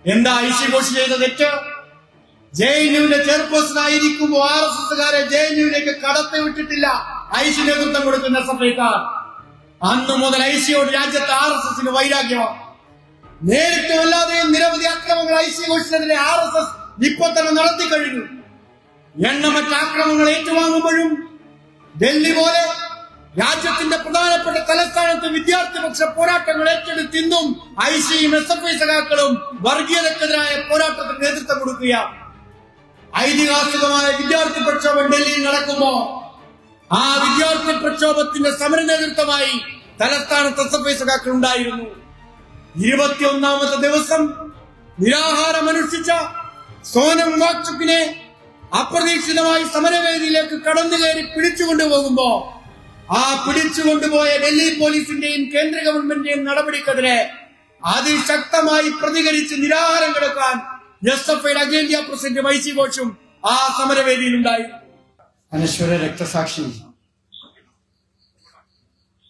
എന്താ ഐസി ഘോഷ് ചെയ്ത തെറ്റ്? JNUവിന്റെ ചെയർപേഴ്സൺ ആയിരിക്കുമ്പോൾ RSSകാരെ JNUവിലേക്ക് കടത്തി വിട്ടിട്ടില്ല ഐസി നേതൃത്വം കൊടുക്കുന്ന SFIക്കാർ. അന്നു മുതൽ ഐസിയോട് രാജ്യത്ത് RSSന് വൈരാഗ്യമാണ്. നേരിട്ടും അല്ലാതെയും നിരവധി അക്രമങ്ങൾ ഐസി ഘോഷിനെതിരെ RSS ഇപ്പൊ തന്നെ നടത്തി കഴിഞ്ഞു. എണ്ണമറ്റ ആക്രമണങ്ങൾ ഏറ്റുവാങ്ങുമ്പോഴും ഡൽഹി പോലെ രാജ്യത്തിന്റെ പ്രധാനപ്പെട്ട തലസ്ഥാനത്ത് വിദ്യാർത്ഥിപക്ഷ പോരാട്ടങ്ങൾ ഏറ്റെടുത്തിന്നും ഐസിയും SFI സഖാക്കളും വർഗീയതക്കെതിരായ പോരാട്ടത്തിന് നേതൃത്വം കൊടുക്കുകയാണ്. ഐതിഹാസികമായ വിദ്യാർത്ഥി പ്രക്ഷോഭം ഡൽഹിയിൽ നടക്കുമ്പോ ആ വിദ്യാർത്ഥി പ്രക്ഷോഭത്തിന്റെ സമര നേതൃത്വമായി തലസ്ഥാനത്ത് SFI സഖാക്കൾ ഉണ്ടായിരുന്നു. 21ാമത്തെ ദിവസം നിരാഹാരം അനുഷ്ഠിച്ച സോനം വാങ്ചുക്കിനെ അപ്രതീക്ഷിതമായി സമരവേദിയിലേക്ക് കടന്നു കയറി പിടിച്ചുകൊണ്ടുപോകുമ്പോ ആ പിടിച്ചുകൊണ്ടുപോയ ഡൽഹി പോലീസിന്റെയും കേന്ദ്ര ഗവൺമെന്റിന്റെയും നടപടിക്കെതിരെ അതിശക്തമായി പ്രതികരിച്ച് നിരാഹാരം കിടക്കാൻ SFIയുടെ അഖിലേന്ത്യാ പ്രസിഡന്റ് ഐസി ഘോഷും ആ സമരവേദിയിലുണ്ടായി. അനശ്വര രക്തസാക്ഷി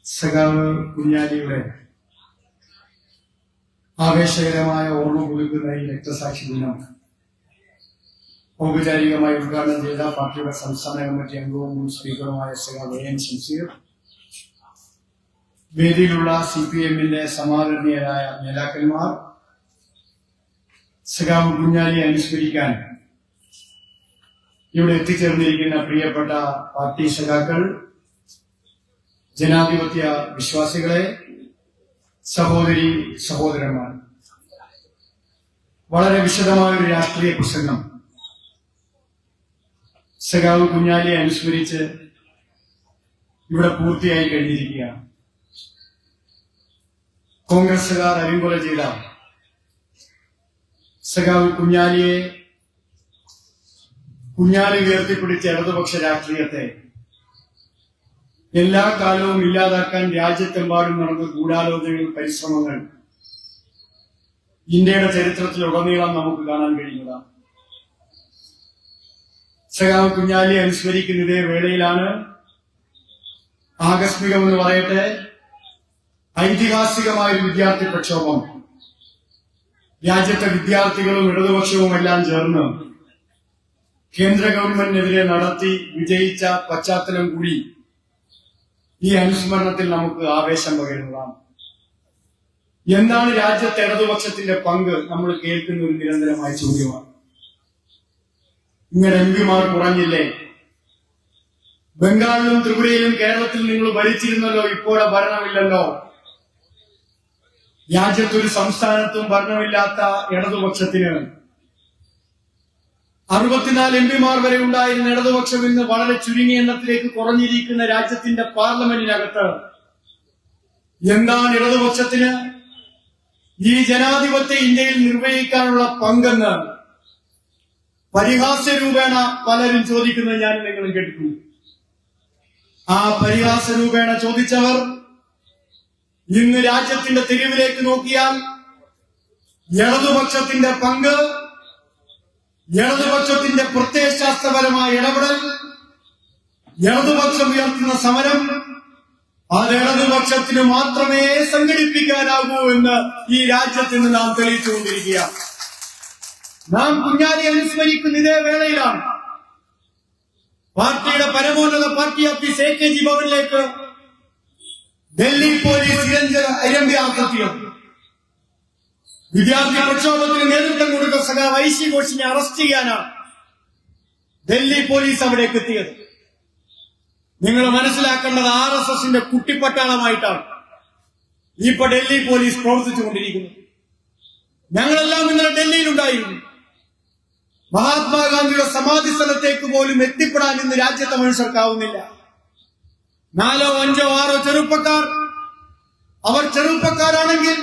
സഖാവ് കുഞ്ഞാലിയുടെ ആവേശകരമായ ഓർമ്മ പുതുക്കുന്ന ഈ രക്തസാക്ഷി ദിനം ഔപചാരികമായി ഉദ്ഘാടനം ചെയ്ത പാർട്ടിയുടെ സംസ്ഥാന കമ്മിറ്റി അംഗവും മുൻ സ്പീക്കറുമായ സഖാവ് AM ഷംസീർ, വേദിയിലുള്ള CPMന്റെ സമാദരണീയരായ നേതാക്കന്മാർ, സഖാവ് കുഞ്ഞാലിയെ അനുസ്മരിക്കാൻ ഇവിടെ എത്തിച്ചേർന്നിരിക്കുന്ന പ്രിയപ്പെട്ട പാർട്ടി സഖാക്കൾ, ജനാധിപത്യ വിശ്വാസികളെ, സഹോദരി സഹോദരന്മാർ, വളരെ വിശദമായ ഒരു രാഷ്ട്രീയ പ്രസംഗം സഖാവ് കുഞ്ഞാലിയെ അനുസ്മരിച്ച് ഇവിടെ പൂർത്തിയായി കഴിഞ്ഞിരിക്കുകയാണ്. കോൺഗ്രസുകാർ അരിങ്കൊല ചെയ്ത സഖാവ് കുഞ്ഞാലി ഉയർത്തിപ്പിടിച്ച ഇടതുപക്ഷ രാഷ്ട്രീയത്തെ എല്ലാ കാലവും ഇല്ലാതാക്കാൻ രാജ്യത്തെമ്പാടും നടന്ന ഗൂഢാലോചനകൾ, പരിശ്രമങ്ങൾ ഇന്ത്യയുടെ ചരിത്രത്തിലുടനീളം നമുക്ക് കാണാൻ കഴിയുന്നതാണ്. സഖാവ് കുഞ്ഞാലിയെ അനുസ്മരിക്കുന്ന ഇതേ വേളയിലാണ് ആകസ്മികമെന്ന് പറയട്ടെ ഐതിഹാസികമായ ഒരു വിദ്യാർത്ഥി പ്രക്ഷോഭം രാജ്യത്തെ വിദ്യാർത്ഥികളും ഇടതുപക്ഷവും എല്ലാം ചേർന്ന് കേന്ദ്ര ഗവൺമെന്റിനെതിരെ നടത്തി വിജയിച്ച പശ്ചാത്തലം കൂടി ഈ അനുസ്മരണത്തിൽ നമുക്ക് ആവേശം പകരുന്നതാണ്. എന്താണ് രാജ്യത്തെ ഇടതുപക്ഷത്തിന്റെ പങ്ക് നമ്മൾ കേൾക്കുന്ന ഒരു നിരന്തരമായ ചോദ്യമാണ്. ഇങ്ങനെ MP-മാർ കുറഞ്ഞില്ലേ? ബംഗാളിലും ത്രിപുരയിലും കേരളത്തിൽ നിങ്ങൾ ഭരിച്ചിരുന്നല്ലോ, ഇപ്പോഴെ ഭരണമില്ലല്ലോ. രാജ്യത്തൊരു സംസ്ഥാനത്തും ഭരണമില്ലാത്ത ഇടതുപക്ഷത്തിന് 64 MP-മാർ വരെ ഉണ്ടായിരുന്ന ഇടതുപക്ഷം ഇന്ന് വളരെ ചുരുങ്ങിയ എണ്ണത്തിലേക്ക് കുറഞ്ഞിരിക്കുന്ന രാജ്യത്തിന്റെ പാർലമെന്റിനകത്ത് എന്താണ് ഇടതുപക്ഷത്തിന് ഈ ജനാധിപത്യ ഇന്ത്യയിൽ നിർവഹിക്കാനുള്ള പങ്കെന്ന് പരിഹാസ്യരൂപേണ പലരും ചോദിക്കുന്നത് ഞാൻ നിങ്ങളും കേട്ടിട്ടുണ്ട്. ആ പരിഹാസ്യരൂപേണ ചോദിച്ചവർ ഇന്ന് രാജ്യത്തിന്റെ തെരുവിലേക്ക് നോക്കിയാൽ ഇടതുപക്ഷത്തിന്റെ പങ്ക്, ഇടതുപക്ഷത്തിന്റെ പ്രത്യയശാസ്ത്രപരമായ ഇടപെടൽ, ഇടതുപക്ഷം ഉയർത്തുന്ന സമരം അത് ഇടതുപക്ഷത്തിന് മാത്രമേ സംഘടിപ്പിക്കാനാകൂ എന്ന് ഈ രാജ്യത്തിന് നാം തെളിയിച്ചുകൊണ്ടിരിക്കുകയാണ്. നാം കുഞ്ഞാലിയെ അനുസ്മരിക്കുന്ന ഇതേ വേളയിലാണ് പാർട്ടിയുടെ പരമോന്നത പാർട്ടി ഓഫീസ് AKG ഭവനിലേക്ക് ഡൽഹി പോലീസ് ഇരമ്പിയാർത്തിയത്. വിദ്യാർത്ഥി പ്രക്ഷോഭത്തിന് നേതൃത്വം കൊടുത്ത സഖാവ് ഐസി ഘോഷിനെ അറസ്റ്റ് ചെയ്യാനാണ് ഡൽഹി പോലീസ് അവിടേക്ക് എത്തിയത്. നിങ്ങൾ മനസ്സിലാക്കേണ്ടത് RSSന്റെ കുട്ടിപ്പട്ടാളമായിട്ടാണ് ഇപ്പൊ ഡൽഹി പോലീസ് പ്രവർത്തിച്ചുകൊണ്ടിരിക്കുന്നത്. ഞങ്ങളെല്ലാം ഇന്നലെ ഡൽഹിയിലുണ്ടായിരുന്നു. മഹാത്മാഗാന്ധിയുടെ സമാധി സ്ഥലത്തേക്ക് പോലും എത്തിപ്പെടാൻ ഇന്ന് രാജ്യത്തെ മനുഷ്യർക്കാവുന്നില്ല. 4, 5, 6 ചെറുപ്പക്കാർ, അവർ ചെറുപ്പക്കാരാണെങ്കിൽ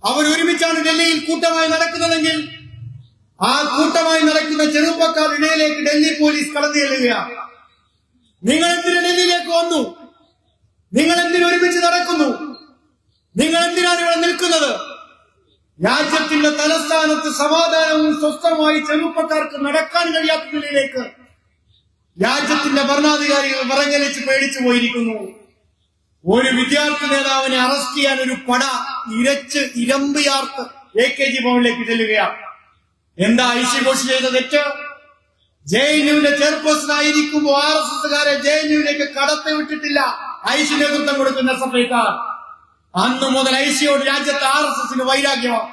അവർ ഒരുമിച്ചാണ് ഡൽഹിയിൽ കൂട്ടമായി നടക്കുന്നതെങ്കിൽ ആ കൂട്ടമായി നടക്കുന്ന ചെറുപ്പക്കാരുടെ ഇടയിലേക്ക് ഡൽഹി പോലീസ് കടന്നു ചെല്ലുകയാണ്. നിങ്ങൾ എന്തിനു ഡൽഹിയിലേക്ക് വന്നു? നിങ്ങൾ എന്തിനു ഒരുമിച്ച് നടക്കുന്നു? നിങ്ങൾ എന്തിനാണ് ഇവിടെ നിൽക്കുന്നത്? രാജ്യത്തിന്റെ തലസ്ഥാനത്ത് സമാധാനവും സ്വസ്ഥമായി ചെറുപ്പക്കാർക്ക് നടക്കാൻ കഴിയാത്ത നിലയിലേക്ക് രാജ്യത്തിന്റെ ഭരണാധികാരികൾ വിറങ്ങലിച്ച് പേടിച്ചു പോയിരിക്കുന്നു. ഒരു വിദ്യാർത്ഥി നേതാവിനെ അറസ്റ്റ് ചെയ്യാൻ ഒരു പട ഇരമ്പിയാർത്ത് AKG ഭവനിലേക്ക് ചെല്ലുകയാണ്. എന്താ ഐസി ഘോഷ് ചെയ്ത തെറ്റ്? JNUവിന്റെ ചെയർപേഴ്സൺ ആയിരിക്കുമ്പോൾ RSSകാരെ JNUവിലേക്ക് കടത്തിവിട്ടിട്ടില്ല ഐസി നേതൃത്വം കൊടുക്കുന്ന SFIക്കാർ. അന്നു മുതൽ ഐസിയോട് രാജ്യത്തെ RSSന് വൈരാഗ്യമാണ്.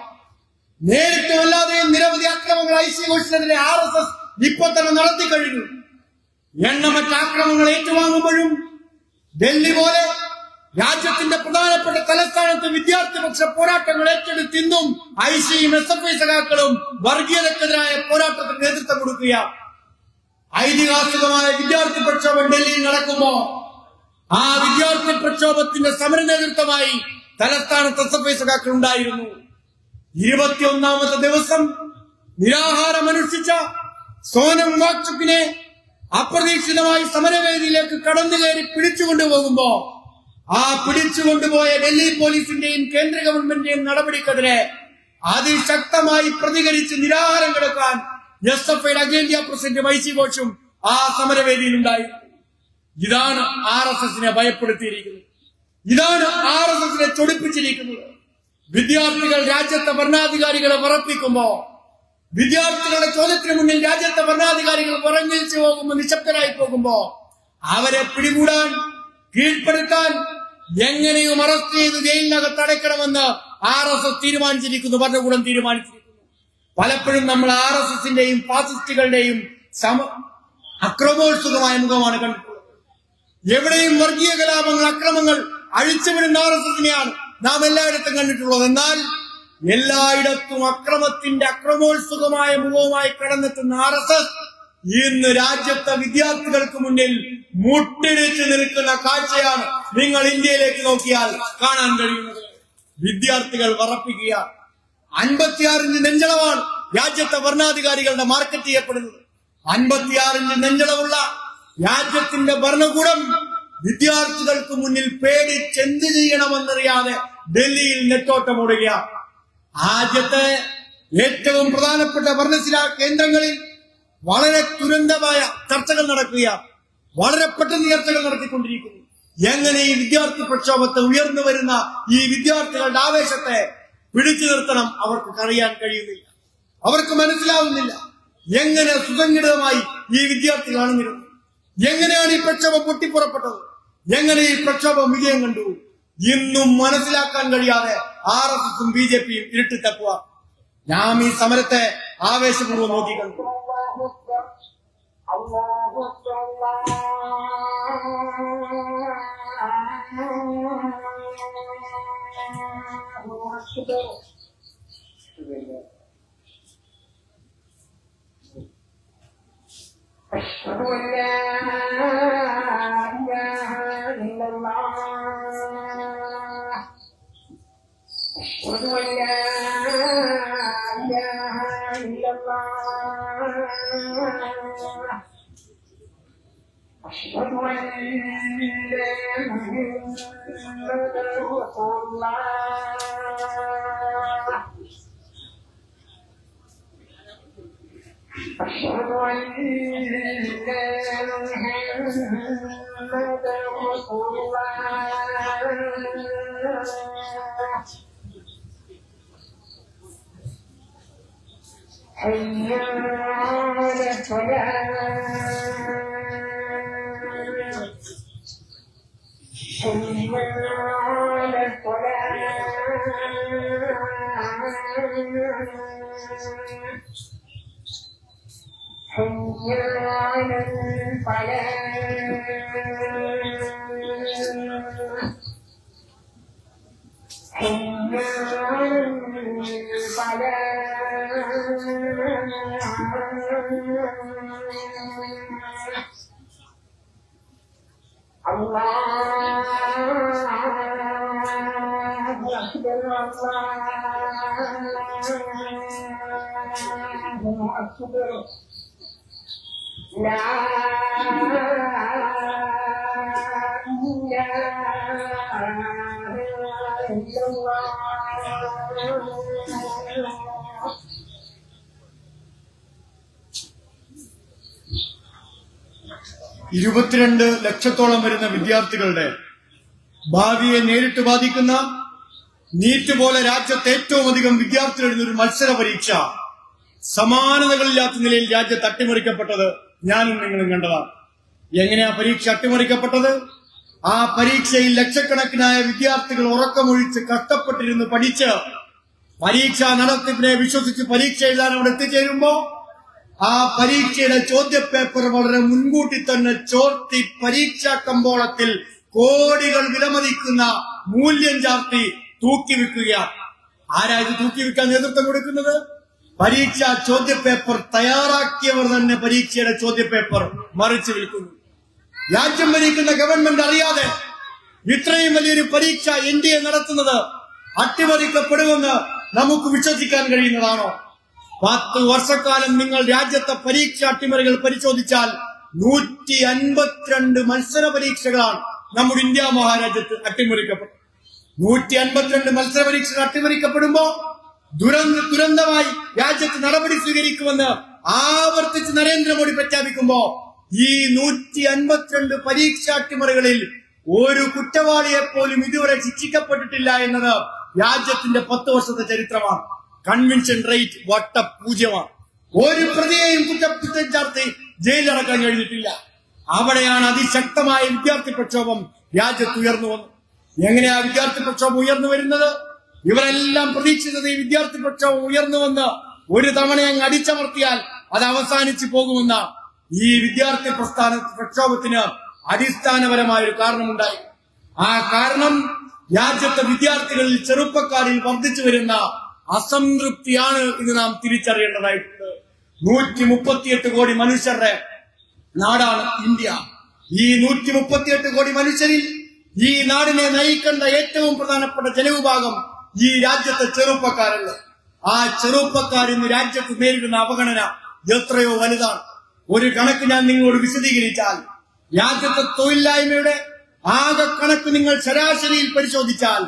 നേരിട്ടും അല്ലാതെയും നിരവധി അക്രമങ്ങൾ ഐസി ഘോഷിനെതിരെ RSS ഇപ്പൊ തന്നെ നടത്തി കഴിഞ്ഞു. എണ്ണമറ്റ ആക്രമണങ്ങൾ ഏറ്റുവാങ്ങുമ്പോഴും ഡൽഹി പോലെ രാജ്യത്തിന്റെ പ്രധാനപ്പെട്ട തലസ്ഥാനത്ത് വിദ്യാർത്ഥിപക്ഷ പോരാട്ടങ്ങൾ ഏറ്റെടുത്തിന്നും ഐസിയും SFI സഖാക്കളും വർഗീയതക്കെതിരായ പോരാട്ടത്തിന് നേതൃത്വം കൊടുക്കുക. ഐതിഹാസികമായ വിദ്യാർത്ഥി പ്രക്ഷോഭം ഡൽഹിയിൽ നടക്കുമ്പോ ആ വിദ്യാർത്ഥി പ്രക്ഷോഭത്തിന്റെ സമര നേതൃത്വമായി തലസ്ഥാനത്ത് SFI സഖാക്കൾ ഉണ്ടായിരുന്നു. 21ാമത്തെ ദിവസം നിരാഹാരം അനുഷ്ഠിച്ച സോനം വാങ്ചുക്കിനെ അപ്രതീക്ഷിതമായി സമരവേദിയിലേക്ക് കടന്നു കയറി പിടിച്ചുകൊണ്ടുപോകുമ്പോ ആ പിടിച്ചുകൊണ്ടുപോയ ഡൽഹി പോലീസിന്റെയും കേന്ദ്ര ഗവൺമെന്റിന്റെയും നടപടിക്കെതിരെ അതിശക്തമായി പ്രതികരിച്ച് നിരാഹാരം കിടക്കാൻ SFIയുടെ അഖിലേന്ത്യാ പ്രസിഡന്റ് ഐസി ഘോഷും ആ സമരവേദിയിൽ ഉണ്ടായിരുന്നു. ഇതാണ് RSSനെ ഭയപ്പെടുത്തിയിരിക്കുന്നത്. ഇതാണ് RSSനെ ചൊടിപ്പിച്ചിരിക്കുന്നത്. വിദ്യാർത്ഥികൾ രാജ്യത്തെ ഭരണാധികാരികളെ വിറപ്പിക്കുമ്പോ, വിദ്യാർത്ഥികളുടെ ചോദ്യത്തിന് മുന്നിൽ രാജ്യത്തെ ഭരണാധികാരികൾ വിറങ്ങിച്ചു പോകുമ്പോ, നിശബ്ദരായി പോകുമ്പോ അവരെ പിടികൂടാൻ, കീഴ്പ്പെടുത്താൻ, എങ്ങനെയും അറസ്റ്റ് ചെയ്ത് ജയിലിനകത്ത് അടയ്ക്കണമെന്ന് RSS തീരുമാനിച്ചിരിക്കുന്നു, ഭരണകൂടം തീരുമാനിച്ചിരിക്കുന്നു. പലപ്പോഴും നമ്മൾ RSSന്റെയും ഫാസിസ്റ്റുകളുടെയും അക്രമോത്സുകമായ മുഖമാണ് കണ്ടിട്ടുള്ളത്. എവിടെയും വർഗീയ കലാപങ്ങൾ, അക്രമങ്ങൾ അഴിച്ചുവിടുന്ന RSSനെയാണ് നാം എല്ലായിടത്തും കണ്ടിട്ടുള്ളത്. എന്നാൽ എല്ലായിടത്തും അക്രമത്തിന്റെ അക്രമോത്സുകമായ മുഖവുമായി കടന്നെത്തുന്ന RSS ഇന്ന് രാജ്യത്തെ വിദ്യാർത്ഥികൾക്ക് മുന്നിൽ മുട്ടിടിച്ച് നിൽക്കുന്ന കാഴ്ചയാണ് നിങ്ങൾ ഇന്ത്യയിലേക്ക് നോക്കിയാൽ കാണാൻ കഴിയുന്നത്. വിദ്യാർത്ഥികൾ വിറപ്പിക്കുക. 56 ഇഞ്ച് നെഞ്ചളവാണ് രാജ്യത്തെ ഭരണാധികാരികളുടെ മാർക്കറ്റ് ചെയ്യപ്പെടുന്നത്. 56 ഇഞ്ച് നെഞ്ചളവുള്ള രാജ്യത്തിന്റെ ഭരണകൂടം വിദ്യാർത്ഥികൾക്ക് മുന്നിൽ പേടിച്ചെന്ത് ചെയ്യണമെന്നറിയാതെ ഡൽഹിയിൽ നെട്ടോട്ടമോടുക. രാജ്യത്തെ ഏറ്റവും പ്രധാനപ്പെട്ട ഭരണശിലാ കേന്ദ്രങ്ങളിൽ വളരെ തുരന്തമായ ചർച്ചകൾ നടക്കുക, വളരെ പെട്ടെന്ന് ചർച്ചകൾ നടത്തിക്കൊണ്ടിരിക്കുന്നു. എങ്ങനെ ഈ വിദ്യാർത്ഥി പ്രക്ഷോഭത്തെ ഉയർന്നു വരുന്ന ഈ വിദ്യാർത്ഥികളുടെ ആവേശത്തെ പിടിച്ചു നിർത്തണം അവർക്ക് അറിയാൻ കഴിയുന്നില്ല. അവർക്ക് മനസ്സിലാവുന്നില്ല എങ്ങനെ സുസംഘടിതമായി ഈ വിദ്യാർത്ഥികൾ അണിനിരുന്നു, എങ്ങനെയാണ് ഈ പ്രക്ഷോഭം പൊട്ടിപ്പുറപ്പെട്ടത്, എങ്ങനെ ഈ പ്രക്ഷോഭം വിജയം കണ്ടു. ഇന്നും മനസ്സിലാക്കാൻ കഴിയാതെ RSSും BJPയും ഇരുട്ടി തപ്പുക. നാം ഈ സമരത്തെ ആവേശപൂർവ്വം നോക്കിക്കണ്ടു. أشهد أن لا إله إلا الله أشهد أن لا إله إلا الله أشهد أن محمدا رسول الله أشهد أن محمدا رسول الله حي على الصلاة حي على الصلاة حي على الفلاح حي على الفلاح الله أكبر الله أكبر لا إله إلا الله 22 ലക്ഷത്തോളം വരുന്ന വിദ്യാർത്ഥികളുടെ ഭാവിയെ നേരിട്ട് ബാധിക്കുന്ന നീറ്റ് പോലെ രാജ്യത്ത് ഏറ്റവും അധികം വിദ്യാർത്ഥികൾ എഴുതുന്ന ഒരു മത്സര പരീക്ഷ സമാനതകളില്ലാത്ത നിലയിൽ രാജ്യത്ത് അട്ടിമറിക്കപ്പെട്ടത് ഞാനും നിങ്ങളും കണ്ടതാണ്. എങ്ങനെയാ പരീക്ഷ അട്ടിമറിക്കപ്പെട്ടത്? ആ പരീക്ഷയിൽ ലക്ഷക്കണക്കിനായ വിദ്യാർത്ഥികൾ ഉറക്കമൊഴിച്ച് കഷ്ടപ്പെട്ടിരുന്ന് പഠിച്ച് പരീക്ഷാ നടത്തിപ്പിനെ വിശ്വസിച്ച് പരീക്ഷ എഴുതാൻ അവിടെ എത്തിച്ചേരുമ്പോ ആ പരീക്ഷയുടെ ചോദ്യപേപ്പർ വളരെ മുൻകൂട്ടി തന്നെ ചോർത്തി പരീക്ഷാ കമ്പോളത്തിൽ കോടികൾ വിലമതിക്കുന്ന മൂല്യം ചാർത്തി തൂക്കിവെക്കുകയാണ്. ആരാ ഇത് തൂക്കിവെക്കാൻ നേതൃത്വം കൊടുക്കുന്നത്? പരീക്ഷാ ചോദ്യപേപ്പർ തയ്യാറാക്കിയവർ തന്നെ പരീക്ഷയുടെ ചോദ്യപേപ്പർ മറിച്ചു വിൽക്കുന്നു. രാജ്യം ഭരിക്കുന്ന ഗവൺമെന്റ് അറിയാതെ ഇത്രയും വലിയൊരു പരീക്ഷ ഇന്ത്യയെ നടത്തുന്നത് അട്ടിമറിക്കപ്പെടുമെന്ന് നമുക്ക് വിശ്വസിക്കാൻ കഴിയുന്നതാണോ? 10 വർഷക്കാലം നിങ്ങൾ രാജ്യത്തെ പരീക്ഷ അട്ടിമറികൾ പരിശോധിച്ചാൽ 152 മത്സര പരീക്ഷകളാണ് നമ്മുടെ ഇന്ത്യ മഹാരാജ്യത്ത് അട്ടിമറിക്കപ്പെട്ടത്. 152 മത്സര പരീക്ഷകൾ അട്ടിമറിക്കപ്പെടുമ്പോ ദുരന്തമായി രാജ്യത്ത് നടപടി സ്വീകരിക്കുമെന്ന് ആവർത്തിച്ച് നരേന്ദ്രമോദി പ്രഖ്യാപിക്കുമ്പോ ഈ 152 പരീക്ഷാ അട്ടിമറികളിൽ ഒരു കുറ്റവാളിയെ പോലും ഇതുവരെ ശിക്ഷിക്കപ്പെട്ടിട്ടില്ല എന്നത് രാജ്യത്തിന്റെ 10 വർഷത്തെ ചരിത്രമാണ്. കൺവിൻഷൻ റേറ്റ് വട്ടപൂജ്യമാണ്. ഒരു പ്രതിയെയും കുറ്റം ചാർത്തി ജയിലിലടക്കാൻ കഴിഞ്ഞിട്ടില്ല. അവിടെയാണ് അതിശക്തമായ വിദ്യാർത്ഥി പ്രക്ഷോഭം രാജ്യത്ത് ഉയർന്നു വന്നത്. എങ്ങനെയാ വിദ്യാർത്ഥി പ്രക്ഷോഭം ഉയർന്നു വരുന്നത്? ഇവരെല്ലാം പ്രതീക്ഷിച്ചത് ഈ വിദ്യാർത്ഥി പ്രക്ഷോഭം ഉയർന്നു വന്ന് ഒരു തവണ അങ്ങ് അടിച്ചമർത്തിയാൽ അത് അവസാനിച്ചു പോകുമെന്ന ഈ വിദ്യാർത്ഥി പ്രക്ഷോഭത്തിന് അടിസ്ഥാനപരമായ ഒരു കാരണമുണ്ടായി. ആ കാരണം രാജ്യത്തെ വിദ്യാർത്ഥികളിൽ ചെറുപ്പക്കാരിൽ വർദ്ധിച്ചു വരുന്ന അസംതൃപ്തിയാണ് ഇത് നാം തിരിച്ചറിയേണ്ടതായിട്ടുണ്ട്. 138 കോടി മനുഷ്യരുടെ നാടാണ് ഇന്ത്യ. ഈ 138 കോടി മനുഷ്യരിൽ ഈ നാടിനെ നയിക്കേണ്ട ഏറ്റവും പ്രധാനപ്പെട്ട ജനവിഭാഗം ഈ രാജ്യത്തെ ചെറുപ്പക്കാരല്ലേ. ആ ചെറുപ്പക്കാർ ഇന്ന് രാജ്യത്ത് നേരിടുന്ന അവഗണന എത്രയോ വലുതാണ്. ഒരു കണക്ക് ഞാൻ നിങ്ങളോട് വിശദീകരിച്ചാൽ, രാജ്യത്തെ തൊഴിലില്ലായ്മയുടെ ആകെ കണക്ക് നിങ്ങൾ ശരാശരിയിൽ പരിശോധിച്ചാൽ,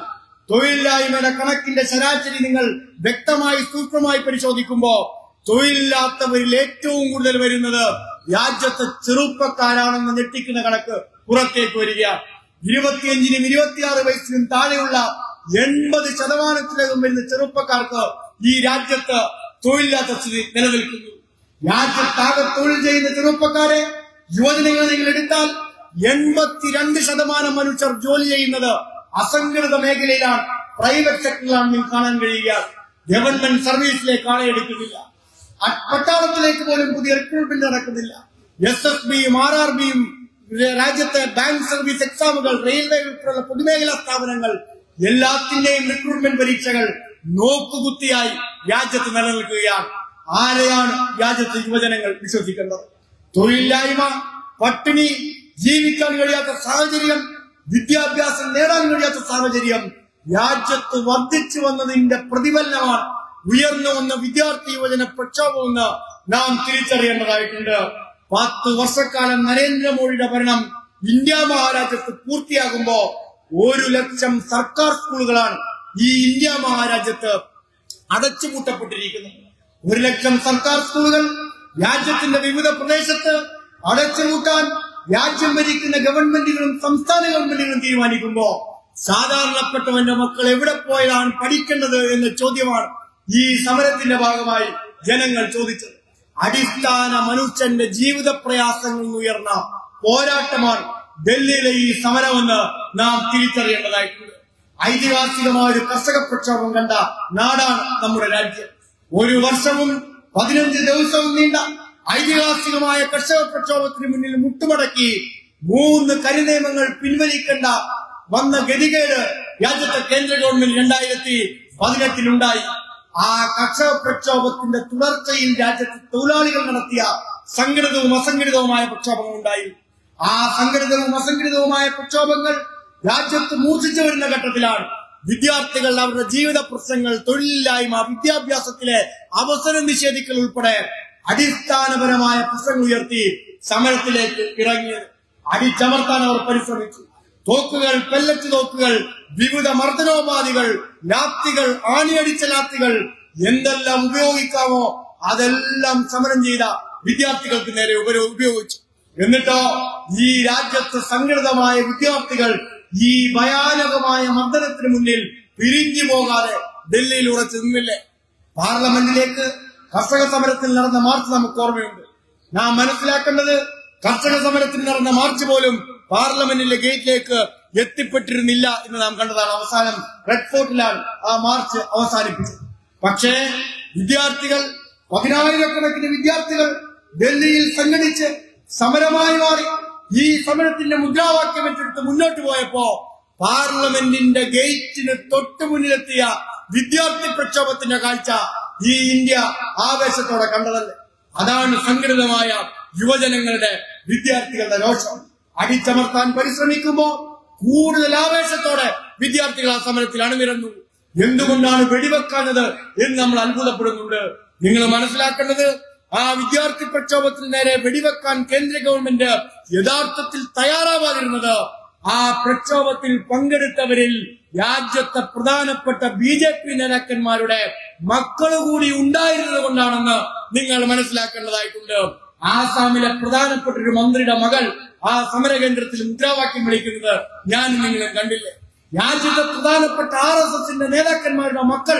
തൊഴിലില്ലായ്മയുടെ കണക്കിന്റെ ശരാശരി നിങ്ങൾ വ്യക്തമായി സൂക്ഷ്മമായി പരിശോധിക്കുമ്പോ തൊഴിലില്ലാത്തവരിൽ ഏറ്റവും കൂടുതൽ വരുന്നത് രാജ്യത്തെ ചെറുപ്പക്കാരാണെന്ന് ഞെട്ടിക്കുന്ന കണക്ക് പുറത്തേക്ക് വരിക. 25-നും 26 വയസ്സിനും താഴെയുള്ള 80% വരുന്ന ചെറുപ്പക്കാർക്ക് ഈ രാജ്യത്ത് തൊഴിലില്ലാത്ത സ്ഥിതി നിലനിൽക്കുന്നു. രാജ്യത്താകെ തൊഴിൽ ചെയ്യുന്ന ചെറുപ്പക്കാരെ യുവജനങ്ങൾ നിങ്ങൾ എടുത്താൽ 82% മനുഷ്യർ ജോലി ചെയ്യുന്നത് അസംഘടിത മേഖലയിലാണ്, പ്രൈവറ്റ് സെക്ടറിലാണ് നിങ്ങൾക്ക് കാണാൻ കഴിയുക. ഗവൺമെന്റ് സർവീസിലേക്ക് ആളെ എടുക്കുന്നില്ല. പട്ടാളത്തിലേക്ക് പോലും പുതിയ റിക്രൂട്ട്മെന്റ് നടക്കുന്നില്ല. SSBയും RRBയും രാജ്യത്തെ ബാങ്ക് സർവീസ് എക്സാമുകൾ, റെയിൽവേ ഉൾപ്പെടെയുള്ള പൊതുമേഖലാ സ്ഥാപനങ്ങൾ എല്ലാത്തിന്റെയും റിക്രൂട്ട്മെന്റ് പരീക്ഷകൾ നോക്കുകുത്തിയായി രാജ്യത്ത് നിലനിൽക്കുകയാണ്. ആരെയാണ് രാജ്യത്തെ യുവജനങ്ങൾ വിശ്വസിക്കേണ്ടത്? തൊഴിലില്ലായ്മ, പട്ടിണി, ജീവിക്കാൻ കഴിയാത്ത സാഹചര്യം, വിദ്യാഭ്യാസം നേടാൻ കഴിയാത്ത സാഹചര്യം രാജ്യത്ത് വർദ്ധിച്ചു വന്നതിന്റെ പ്രതിഫലനമാണ് ഉയർന്നു വന്ന വിദ്യാർത്ഥി യുവജന പ്രക്ഷോഭമെന്ന് നാം തിരിച്ചറിയേണ്ടതായിട്ടുണ്ട്. 10 വർഷക്കാലം നരേന്ദ്രമോദിയുടെ ഭരണം ഇന്ത്യ മഹാരാജ്യത്ത് പൂർത്തിയാകുമ്പോ 1 ലക്ഷം സർക്കാർ സ്കൂളുകളാണ് ഈ ഇന്ത്യ മഹാരാജ്യത്ത് അടച്ചുപൂട്ടപ്പെട്ടിരിക്കുന്നത്. 1 ലക്ഷം സർക്കാർ സ്കൂളുകൾ രാജ്യത്തിന്റെ വിവിധ പ്രദേശത്ത് അടച്ചുപൂട്ടാൻ രാജ്യം ഭരിക്കുന്ന ഗവൺമെന്റുകളും സംസ്ഥാന ഗവൺമെന്റുകളും തീരുമാനിക്കുമ്പോ സാധാരണപ്പെട്ടവന്റെ മക്കൾ എവിടെ പോയാണ് പഠിക്കേണ്ടത് എന്ന ചോദ്യമാണ് ഈ സമരത്തിന്റെ ഭാഗമായി ജനങ്ങൾ ചോദിച്ചത്. അടിസ്ഥാന മനുഷ്യന്റെ ജീവിത പ്രയാസങ്ങളിൽ ഉയർന്ന പോരാട്ടമാണ് ഡൽഹിയിലെ ഈ സമരമെന്ന് നാം തിരിച്ചറിയേണ്ടതായിട്ടുണ്ട്. ഐതിഹാസികമായ ഒരു കർഷക പ്രക്ഷോഭം കണ്ട നാടാണ് നമ്മുടെ രാജ്യം. 1 വർഷവും 15 ദിവസവും നീണ്ട ഐതിഹാസികമായ കർഷക പ്രക്ഷോഭത്തിന് മുന്നിൽ മുട്ടുമടക്കി 3 കരിനിയമങ്ങൾ പിൻവലിക്കേണ്ട വന്ന ഗതികേട് രാജ്യത്തെ കേന്ദ്ര ഗവൺമെന്റ് 2018 ഉണ്ടായി. ആ കർഷക പ്രക്ഷോഭത്തിന്റെ തുടർച്ചയിൽ രാജ്യത്തെ തൊഴിലാളികൾ നടത്തിയ സംഘടിതവും അസംഘടിതവുമായ പ്രക്ഷോഭങ്ങൾ ഉണ്ടായി. ആ സംഘടിതവും അസംഘടിതവുമായ പ്രക്ഷോഭങ്ങൾ രാജ്യത്ത് മൂർച്ഛിച്ചു വരുന്ന ഘട്ടത്തിലാണ് വിദ്യാർത്ഥികൾ അവരുടെ ജീവിത പ്രശ്നങ്ങൾ, തൊഴിലില്ലായ്മ, വിദ്യാഭ്യാസത്തിലെ അവസരം നിഷേധിക്കൽ ഉൾപ്പെടെ അടിസ്ഥാനപരമായ പ്രശ്നങ്ങൾ ഉയർത്തി സമരത്തിലേക്ക് ഇറങ്ങിയത്. അടിച്ചമർത്താൻ അവർ പരിശ്രമിച്ചു. തോക്കുകൾ, പെല്ലറ്റ് തോക്കുകൾ, വിവിധ മർദ്ദനോപാധികൾ, ലാത്തികൾ, ആണിയടിച്ച ലാത്തികൾ, എന്തെല്ലാം ഉപയോഗിക്കാമോ അതെല്ലാം സമരം ചെയ്ത വിദ്യാർത്ഥികൾക്ക് നേരെ ഉപയോഗിച്ചു. എന്നിട്ടോ ഈ രാജ്യത്ത് സംഘടിതമായ വിദ്യാർത്ഥികൾ ഈ ഭയാനകമായ മർദ്ദനത്തിന് മുന്നിൽ പിരിഞ്ഞു പോകാതെ ഡൽഹിയിൽ ഉറച്ചു നിന്നില്ലേ? പാർലമെന്റിലേക്ക് കർഷക സമരത്തിൽ നടന്ന മാർച്ച് നമുക്ക് ഓർമ്മയുണ്ട്. നാം മനസ്സിലാക്കേണ്ടത് കർഷക സമരത്തിൽ നടന്ന മാർച്ച് പോലും പാർലമെന്റിലെ ഗേറ്റിലേക്ക് എത്തിപ്പെട്ടിരുന്നില്ല എന്ന് നാം കണ്ടതാണ്. അവസാനം റെഡ് ഫോർട്ടിലാണ് ആ മാർച്ച് അവസാനിപ്പിച്ചത്. പക്ഷേ വിദ്യാർത്ഥികൾ, 10,000-കണക്കിന് വിദ്യാർത്ഥികൾ ഡൽഹിയിൽ സംഘടിച്ച് സമരമായി മാറി ഈ സമരത്തിന്റെ മുദ്രാവാക്യം ഏറ്റെടുത്ത് മുന്നോട്ട് പോയപ്പോ പാർലമെന്റിന്റെ ഗേറ്റിന് തൊട്ടു മുന്നിലെത്തിയ വിദ്യാർത്ഥി പ്രക്ഷോഭത്തിന്റെ കാഴ്ച ഈ ഇന്ത്യ ആവേശത്തോടെ കണ്ടതല്ലേ? അതാണ് സംഘടിതമായ യുവജനങ്ങളുടെ, വിദ്യാർത്ഥികളുടെ രോഷം. അടിച്ചമർത്താൻ പരിശ്രമിക്കുമ്പോ കൂടുതൽ ആവേശത്തോടെ വിദ്യാർത്ഥികൾ ആ സമരത്തിൽ അണിനിരന്നു. എന്തുകൊണ്ടാണ് വെടിവെക്കാഞ്ഞത് എന്ന് നമ്മൾ അത്ഭുതപ്പെടുന്നുണ്ട്. നിങ്ങൾ മനസ്സിലാക്കേണ്ടത്, ആ വിദ്യാർത്ഥി പ്രക്ഷോഭത്തിന് നേരെ വെടിവെക്കാൻ കേന്ദ്ര ഗവൺമെന്റ് യഥാർത്ഥത്തിൽ തയ്യാറാവാതിരുന്നത് ആ പ്രക്ഷോഭത്തിൽ പങ്കെടുത്തവരിൽ രാജ്യത്തെ പ്രധാനപ്പെട്ട BJP നേതാക്കന്മാരുടെ മക്കൾ കൂടി ഉണ്ടായിരുന്നത് കൊണ്ടാണെന്ന് നിങ്ങൾ മനസ്സിലാക്കേണ്ടതായിട്ടുണ്ട്. ആസാമിലെ പ്രധാനപ്പെട്ട ഒരു മന്ത്രിയുടെ മകൾ ആ സമരകേന്ദ്രത്തിൽ മുദ്രാവാക്യം വിളിക്കുന്നത് ഞാനും നിങ്ങളും കണ്ടില്ലേ? രാജ്യത്തെ പ്രധാനപ്പെട്ട RSSന്റെ നേതാക്കന്മാരുടെ മക്കൾ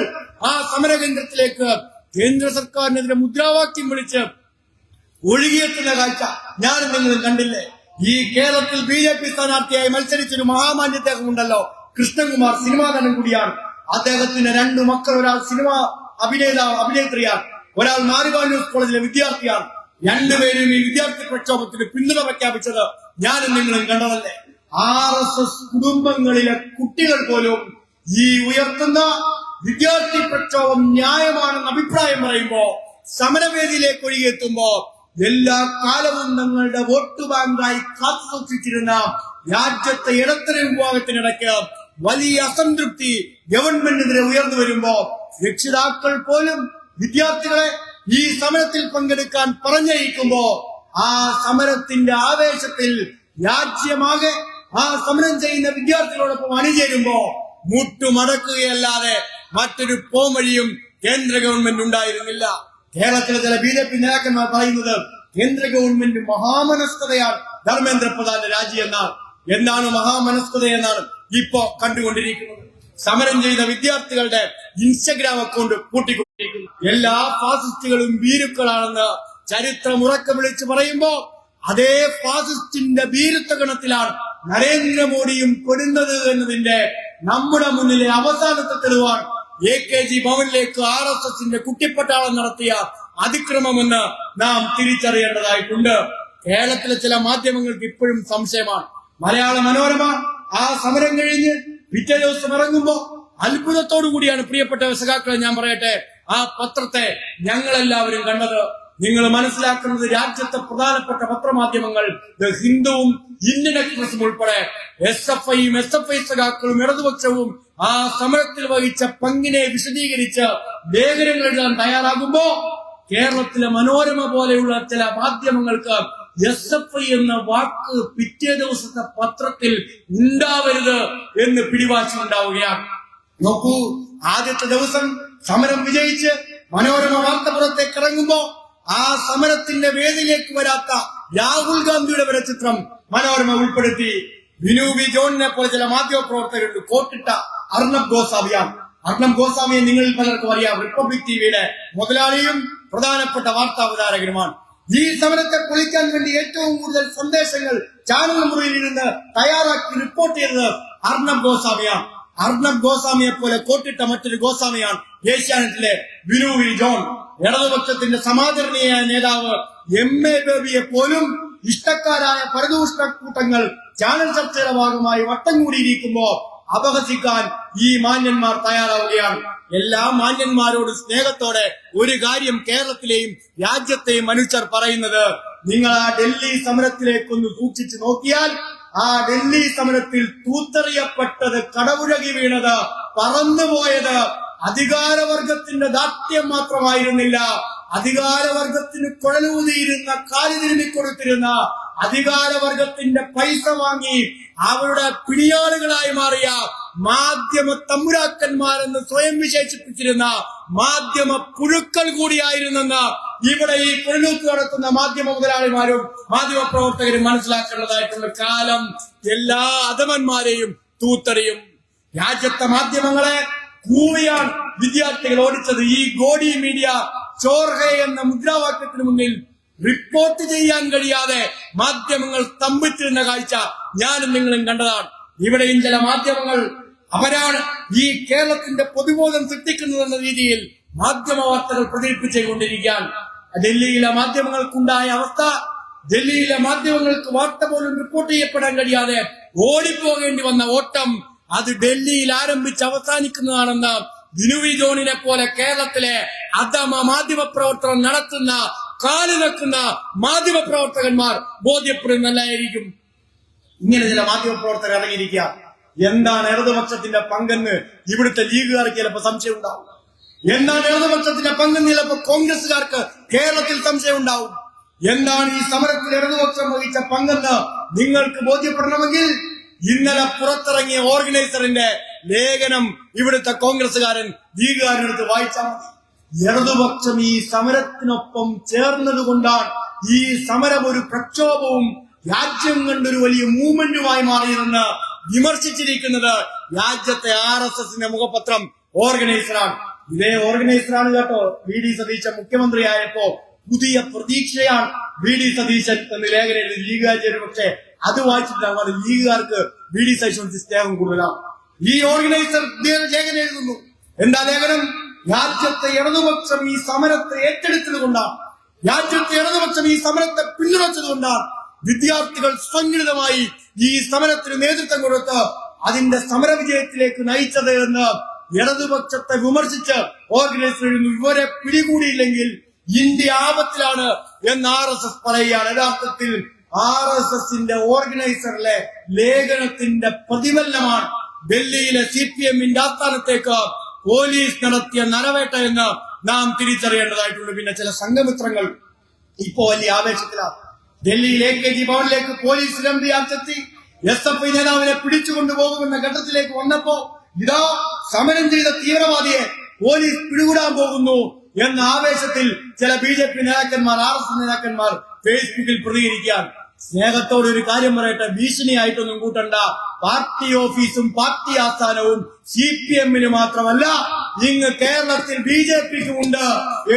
ആ സമരകേന്ദ്രത്തിലേക്ക് കേന്ദ്ര സർക്കാരിനെതിരെ മുദ്രാവാക്യം വിളിച്ച് ഒഴുകിയെത്തുന്ന കാഴ്ച ഞാനും നിങ്ങളും കണ്ടില്ലേ? ഈ കേരളത്തിൽ BJP സ്ഥാനാർത്ഥിയായി മത്സരിച്ചൊരു മഹാമാന്യ അദ്ദേഹം ഉണ്ടല്ലോ, കൃഷ്ണകുമാർ, സിനിമാ നടൻ കൂടിയാണ്. അദ്ദേഹത്തിന് 2 മക്കൾ, ഒരാൾ സിനിമാ അഭിനേത്രിയാണ്, ഒരാൾ മാരിവാനൂസ് കോളേജിലെ വിദ്യാർത്ഥിയാണ്. രണ്ടുപേരും ഈ വിദ്യാർത്ഥി പ്രക്ഷോഭത്തിന് പിന്തുണ പ്രഖ്യാപിച്ചത് ഞാനും നിങ്ങളും കണ്ടതല്ലേ? RSS കുടുംബങ്ങളിലെ കുട്ടികൾ പോലും ഈ ഉയർത്തുന്ന വിദ്യാർത്ഥി പ്രക്ഷോഭം ന്യായമാണെന്ന് അഭിപ്രായം പറയുമ്പോ, സമരവേദിയിലേക്ക് ഒഴുകിയെത്തുമ്പോ എല്ലാ കാലവും തങ്ങളുടെ വോട്ട് ബാങ്കായി കാത്തു സൂക്ഷിച്ചിരുന്ന രാജ്യത്തെ ഇടത്തരം വിഭാഗത്തിനിടയ്ക്ക് വലിയ അസംതൃപ്തി ഗവൺമെന്റിനെതിരെ ഉയർന്നു വരുമ്പോ രക്ഷിതാക്കൾ പോലും വിദ്യാർത്ഥികളെ ഈ സമരത്തിൽ പങ്കെടുക്കാൻ പറഞ്ഞയക്കുമ്പോ ആ സമരത്തിന്റെ ആവേശത്തിൽ രാജ്യമാകെ ആ സമരം ചെയ്യുന്ന വിദ്യാർത്ഥികളോടൊപ്പം അണിചേരുമ്പോ മുട്ടുമടക്കുകയല്ലാതെ മറ്റൊരു പോംവഴിയും കേന്ദ്ര ഗവൺമെന്റ് ഉണ്ടായിരുന്നില്ല. കേരളത്തിലെ ചില BJP നേതാക്കന്മാർ പറയുന്നത് കേന്ദ്ര ഗവൺമെന്റ് മഹാമനസ്കതയാണ് ധർമ്മേന്ദ്ര പ്രധാന്റെ രാജി എന്നാണ്. എന്താണ് മഹാമനസ്കത എന്നാണ് ഇപ്പോ കണ്ടുകൊണ്ടിരിക്കുന്നത്. സമരം ചെയ്ത വിദ്യാർത്ഥികളുടെ ഇൻസ്റ്റഗ്രാം അക്കൗണ്ട് കൂട്ടിക്കൊണ്ടിരിക്കുന്നു. എല്ലാ ഫാസിസ്റ്റുകളും ഭീരുക്കളാണെന്ന് ചരിത്രം ഉറക്കെ വിളിച്ചു പറയുമ്പോ അതേ ഫാസിസ്റ്റിന്റെ ഭീരുത്വ ഗണത്തിലാണ് നരേന്ദ്രമോദിയും പെടുന്നത് എന്നതിന്റെ നമ്മുടെ മുന്നിലെ അവസാനത്തെ തെളിവാണ് AKG ഭവനിലേക്ക് RSSന്റെ കുട്ടിപ്പട്ടാളം നടത്തിയ അതിക്രമമെന്ന് നാം തിരിച്ചറിയേണ്ടതായിട്ടുണ്ട്. കേരളത്തിലെ ചില മാധ്യമങ്ങൾക്ക് ഇപ്പോഴും സംശയമാണ്. മലയാള മനോരമ ആ സമരം കഴിഞ്ഞ് പിറ്റേ ദിവസം ഇറങ്ങുമ്പോ അത്ഭുതത്തോടു കൂടിയാണ്, പ്രിയപ്പെട്ട സഖാക്കളെ ഞാൻ പറയട്ടെ, ആ പത്രത്തെ ഞങ്ങളെല്ലാവരും കണ്ടത്. നിങ്ങൾ മനസ്സിലാക്കുന്നത്, രാജ്യത്തെ പ്രധാനപ്പെട്ട പത്രമാധ്യമങ്ങൾ ദ ഹിന്ദുവും ഇന്ത്യൻ എക്സ്പ്രസും ഉൾപ്പെടെ SFIയും SFI സഖാക്കളും ഇടതുപക്ഷവും ആ സമരത്തിൽ വഹിച്ച പങ്കിനെ വിശദീകരിച്ച് ലേഖനങ്ങൾ എഴുതാൻ തയ്യാറാകുമ്പോ കേരളത്തിലെ മനോരമ പോലെയുള്ള ചില മാധ്യമങ്ങൾക്ക് SFI എന്ന വാക്ക് പിറ്റേ ദിവസത്തെ പത്രത്തിൽ ഉണ്ടാവരുത് എന്ന് പിടിവാശി ഉണ്ടാവുകയാണ്. നോക്കൂ, ആദ്യത്തെ ദിവസം സമരം വിജയിച്ച് മനോരമ വാർത്തപ്പുറത്തേക്ക് ഇറങ്ങുമ്പോ ആ സമരത്തിന്റെ വേദിയിലേക്ക് വരാത്ത രാഹുൽ ഗാന്ധിയുടെ വരെ ചിത്രം മനോരമ ഉൾപ്പെടുത്തി. വിനു വി ജോണിനെ പോലെ ചില മാധ്യമ പ്രവർത്തകരുണ്ട്. കോട്ടിട്ട അർണബ് ഗോസ്വാമിയാണ്. അർണബ് ഗോസ്വാമിയെ നിങ്ങളിൽ പലർക്കും അറിയാം, റിപ്പബ്ലിക് TVയുടെ മുതലാളിയും പ്രധാനപ്പെട്ട വാർത്താവതാരകരുമാണ്. ഈ സമരത്തെ പൊളിക്കാൻ വേണ്ടി ഏറ്റവും കൂടുതൽ സന്ദേശങ്ങൾ ചാനൽ മുറിയിൽ ഇരുന്ന് തയ്യാറാക്കി റിപ്പോർട്ട് ചെയ്തത് അർണബ് ഗോസ്വാമിയാണ്. അർണബ് ഗോസ്വാമിയെ പോലെ കോട്ടിട്ട മറ്റൊരു ഗോസ്വാമിയാണ് ഏഷ്യാനെറ്റിലെ വിനു വി ജോൺ. ഇടതുപക്ഷത്തിന്റെ സമാദരണീയ നേതാവ് MA ബേബിയെ പോലും ഇഷ്ടക്കാരായ പരദൂഷണ കൂട്ടങ്ങൾ ചാനൽ ചർച്ചയുടെ ഭാഗമായി വട്ടം കൂടിയിരിക്കുമ്പോ അപഹസിക്കാൻ ഈ മാന്യന്മാർ തയ്യാറാവുകയാണ്. എല്ലാ മാന്യന്മാരോട് സ്നേഹത്തോടെ ഒരു കാര്യം കേരളത്തിലെയും രാജ്യത്തെയും മനുഷ്യർ പറയുന്നത്, നിങ്ങൾ ആ ഡൽഹി സമരത്തിലേക്കൊന്ന് സൂക്ഷിച്ചു നോക്കിയാൽ ആ ഡൽഹി സമരത്തിൽ തൂത്തെറിയപ്പെട്ടത്, കടപുഴകി വീണത്, പറന്നുപോയത് അധികാരവർഗത്തിന്റെ ദാഷ്ട്യം മാത്രമായിരുന്നില്ല. അധികാരവർഗത്തിന് കുഴലൂതിയിരുന്ന, കാലു തിരുമ്മിക്കൊടുത്തിരുന്ന, അധികാരവർഗത്തിന്റെ പൈസ വാങ്ങി അവരുടെ പിടിയാളുകളായി മാറിയ മാധ്യമ തമ്പുരാക്കന്മാരെന്ന് സ്വയം വിശേഷിപ്പിച്ചിരുന്ന മാധ്യമ പുഴുക്കൾ കൂടിയായിരുന്നെന്ന് ഇവിടെ ഈ പൊരുളൂത്ത് നടത്തുന്ന മാധ്യമ മുതലാളിമാരും മാധ്യമ പ്രവർത്തകരും മനസ്സിലാക്കേണ്ടതായിട്ടുള്ള കാലം എല്ലാ അധമന്മാരെയും തൂത്തെറിയും. രാജ്യത്തെ മാധ്യമങ്ങളെ കൂവിയാണ് വിദ്യാർത്ഥികൾ ഓടിച്ചത്. ഈ ഗോഡി മീഡിയ ചോർഹെ എന്ന മുദ്രാവാക്യത്തിന് മുന്നിൽ റിപ്പോർട്ട് ചെയ്യാൻ കഴിയാതെ മാധ്യമങ്ങൾ സ്തംഭിച്ചിരുന്ന കാഴ്ച ഞാനും നിങ്ങളും കണ്ടതാണ്. ഇവിടെയും ചില മാധ്യമങ്ങൾ അവരാണ് ഈ കേരളത്തിന്റെ പൊതുബോധം സൃഷ്ടിക്കുന്നതെന്ന രീതിയിൽ മാധ്യമ വാർത്തകൾ പ്രചരിപ്പിച്ചുകൊണ്ടിരിക്കാൻ. ഡൽഹിയിലെ മാധ്യമങ്ങൾക്കുണ്ടായ അവസ്ഥ, ഡൽഹിയിലെ മാധ്യമങ്ങൾക്ക് വാർത്ത പോലും റിപ്പോർട്ട് ചെയ്യപ്പെടാൻ കഴിയാതെ ഓടിപ്പോകേണ്ടി വന്ന ഓട്ടം അത് ഡൽഹിയിൽ ആരംഭിച്ച് അവസാനിക്കുന്നതാണെന്ന് ബിനുവി ജോണിനെ പോലെ കേരളത്തിലെ അധമ മാധ്യമ പ്രവർത്തനം നടത്തുന്ന കാലു വെക്കുന്ന മാധ്യമ പ്രവർത്തകന്മാർ ബോധ്യപ്പെടുന്നല്ലായിരിക്കും. ഇങ്ങനെ ചില മാധ്യമ പ്രവർത്തകർ ഇറങ്ങിയിരിക്കുക. എന്താണ് ഇടതുപക്ഷത്തിന്റെ പങ്കെന്ന് ഇവിടുത്തെ ലീഗുകാർക്ക് ചിലപ്പോൾ സംശയം ഉണ്ടാവും. എന്താണ് ഇടതുപക്ഷത്തിന്റെ പങ്കെന്ന് ചിലപ്പോൾ കോൺഗ്രസുകാർക്ക് കേരളത്തിൽ സംശയം ഉണ്ടാവും. എന്താണ് ഈ സമരത്തിൽ ഇടതുപക്ഷം വഹിച്ച പങ്കെന്ന് നിങ്ങൾക്ക് ബോധ്യപ്പെടണമെങ്കിൽ ഇന്നലെ പുറത്തിറങ്ങിയ ഓർഗനൈസറിന്റെ ലേഖനം ഇവിടുത്തെ കോൺഗ്രസുകാരൻ ലീഗുകാരനെടുത്ത് വായിച്ചാൽ മതി. ഇടതുപക്ഷം ഈ സമരത്തിനൊപ്പം ചേർന്നതുകൊണ്ടാണ് ഈ സമരം ഒരു പ്രക്ഷോഭവും രാജ്യം കണ്ടൊരു വലിയ മൂവ്മെന്റുമായി മാറിയതെന്ന് വിമർശിച്ചിരിക്കുന്നത് രാജ്യത്തെ RSSന്റെ മുഖപത്രം ഓർഗനൈസറാണ്. ഇതേ ഓർഗനൈസറാണ് കേട്ടോ VD സതീശൻ മുഖ്യമന്ത്രിയായപ്പോ പുതിയ പ്രതീക്ഷയാണ് VD സതീശൻ എന്ന് ലേഖനം എഴുതി ലീഗുകാർ. പക്ഷേ അത് വായിച്ചിട്ടാണ് ലീഗുകാർക്ക് VD സതീശൻ സ്നേഹം കൂടുതലാണ്. ഈ ഓർഗനൈസർ ലേഖനം എഴുതുന്നു. എന്താ ലേഖനം? രാജ്യത്തെ ഇടതുപക്ഷം ഈ സമരത്തെ ഏറ്റെടുത്തത് കൊണ്ടാണ്, രാജ്യത്തെ ഇടതുപക്ഷം ഈ സമരത്തെ പിന്തുണച്ചത് കൊണ്ടാണ് വിദ്യാർത്ഥികൾ സംഘടിതമായി ഈ സമരത്തിന് നേതൃത്വം കൊടുത്ത് അതിന്റെ സമരവിജയത്തിലേക്ക് നയിച്ചത് എന്ന് ഇടതുപക്ഷത്തെ വിമർശിച്ച് ഓർഗനൈസർ ഇവരെ പിടികൂടിയില്ലെങ്കിൽ ഇന്ത്യ ആപത്തിലാണ് എന്ന് RSS പറയുകയാണ്. യഥാർത്ഥത്തിൽ RSSന്റെ ഓർഗനൈസറിലെ ലേഖനത്തിന്റെ പ്രതിഫലനമാണ് ഡൽഹിയിലെ CPMന്റെ ആസ്ഥാനത്തേക്ക് പോലീസ് നടത്തിയ നരവേട്ട എന്ന് നാം തിരിച്ചറിയേണ്ടതായിട്ടുണ്ട്. പിന്നെ ചില സംഘമിത്രങ്ങൾ ഇപ്പോ വലിയ ആവേശത്തിലാണ്. ഡൽഹിയിൽ AKG ഭവനിലേക്ക് പോലീസ് രംഭിയാച്ചെത്തി SFI നേതാവിനെ പിടിച്ചുകൊണ്ടുപോകുമെന്ന ഘട്ടത്തിലേക്ക് വന്നപ്പോ ഇതാ സമരം ചെയ്ത തീവ്രവാദിയെ പോലീസ് പിടികൂടാൻ പോകുന്നു എന്ന ആവേശത്തിൽ ചില BJP നേതാക്കന്മാർ, RSS നേതാക്കന്മാർ ഫേസ്ബുക്കിൽ പ്രതികരിക്കാൻ. സ്നേഹത്തോടെ ഒരു കാര്യം പറയട്ടെ, ഭീഷണിയായിട്ടൊന്നും കൂട്ടണ്ട. പാർട്ടി ഓഫീസും പാർട്ടി ആസ്ഥാനവും CPMന് മാത്രമല്ല ഇങ്ങ് കേരളത്തിൽ BJPക്കും ഉണ്ട്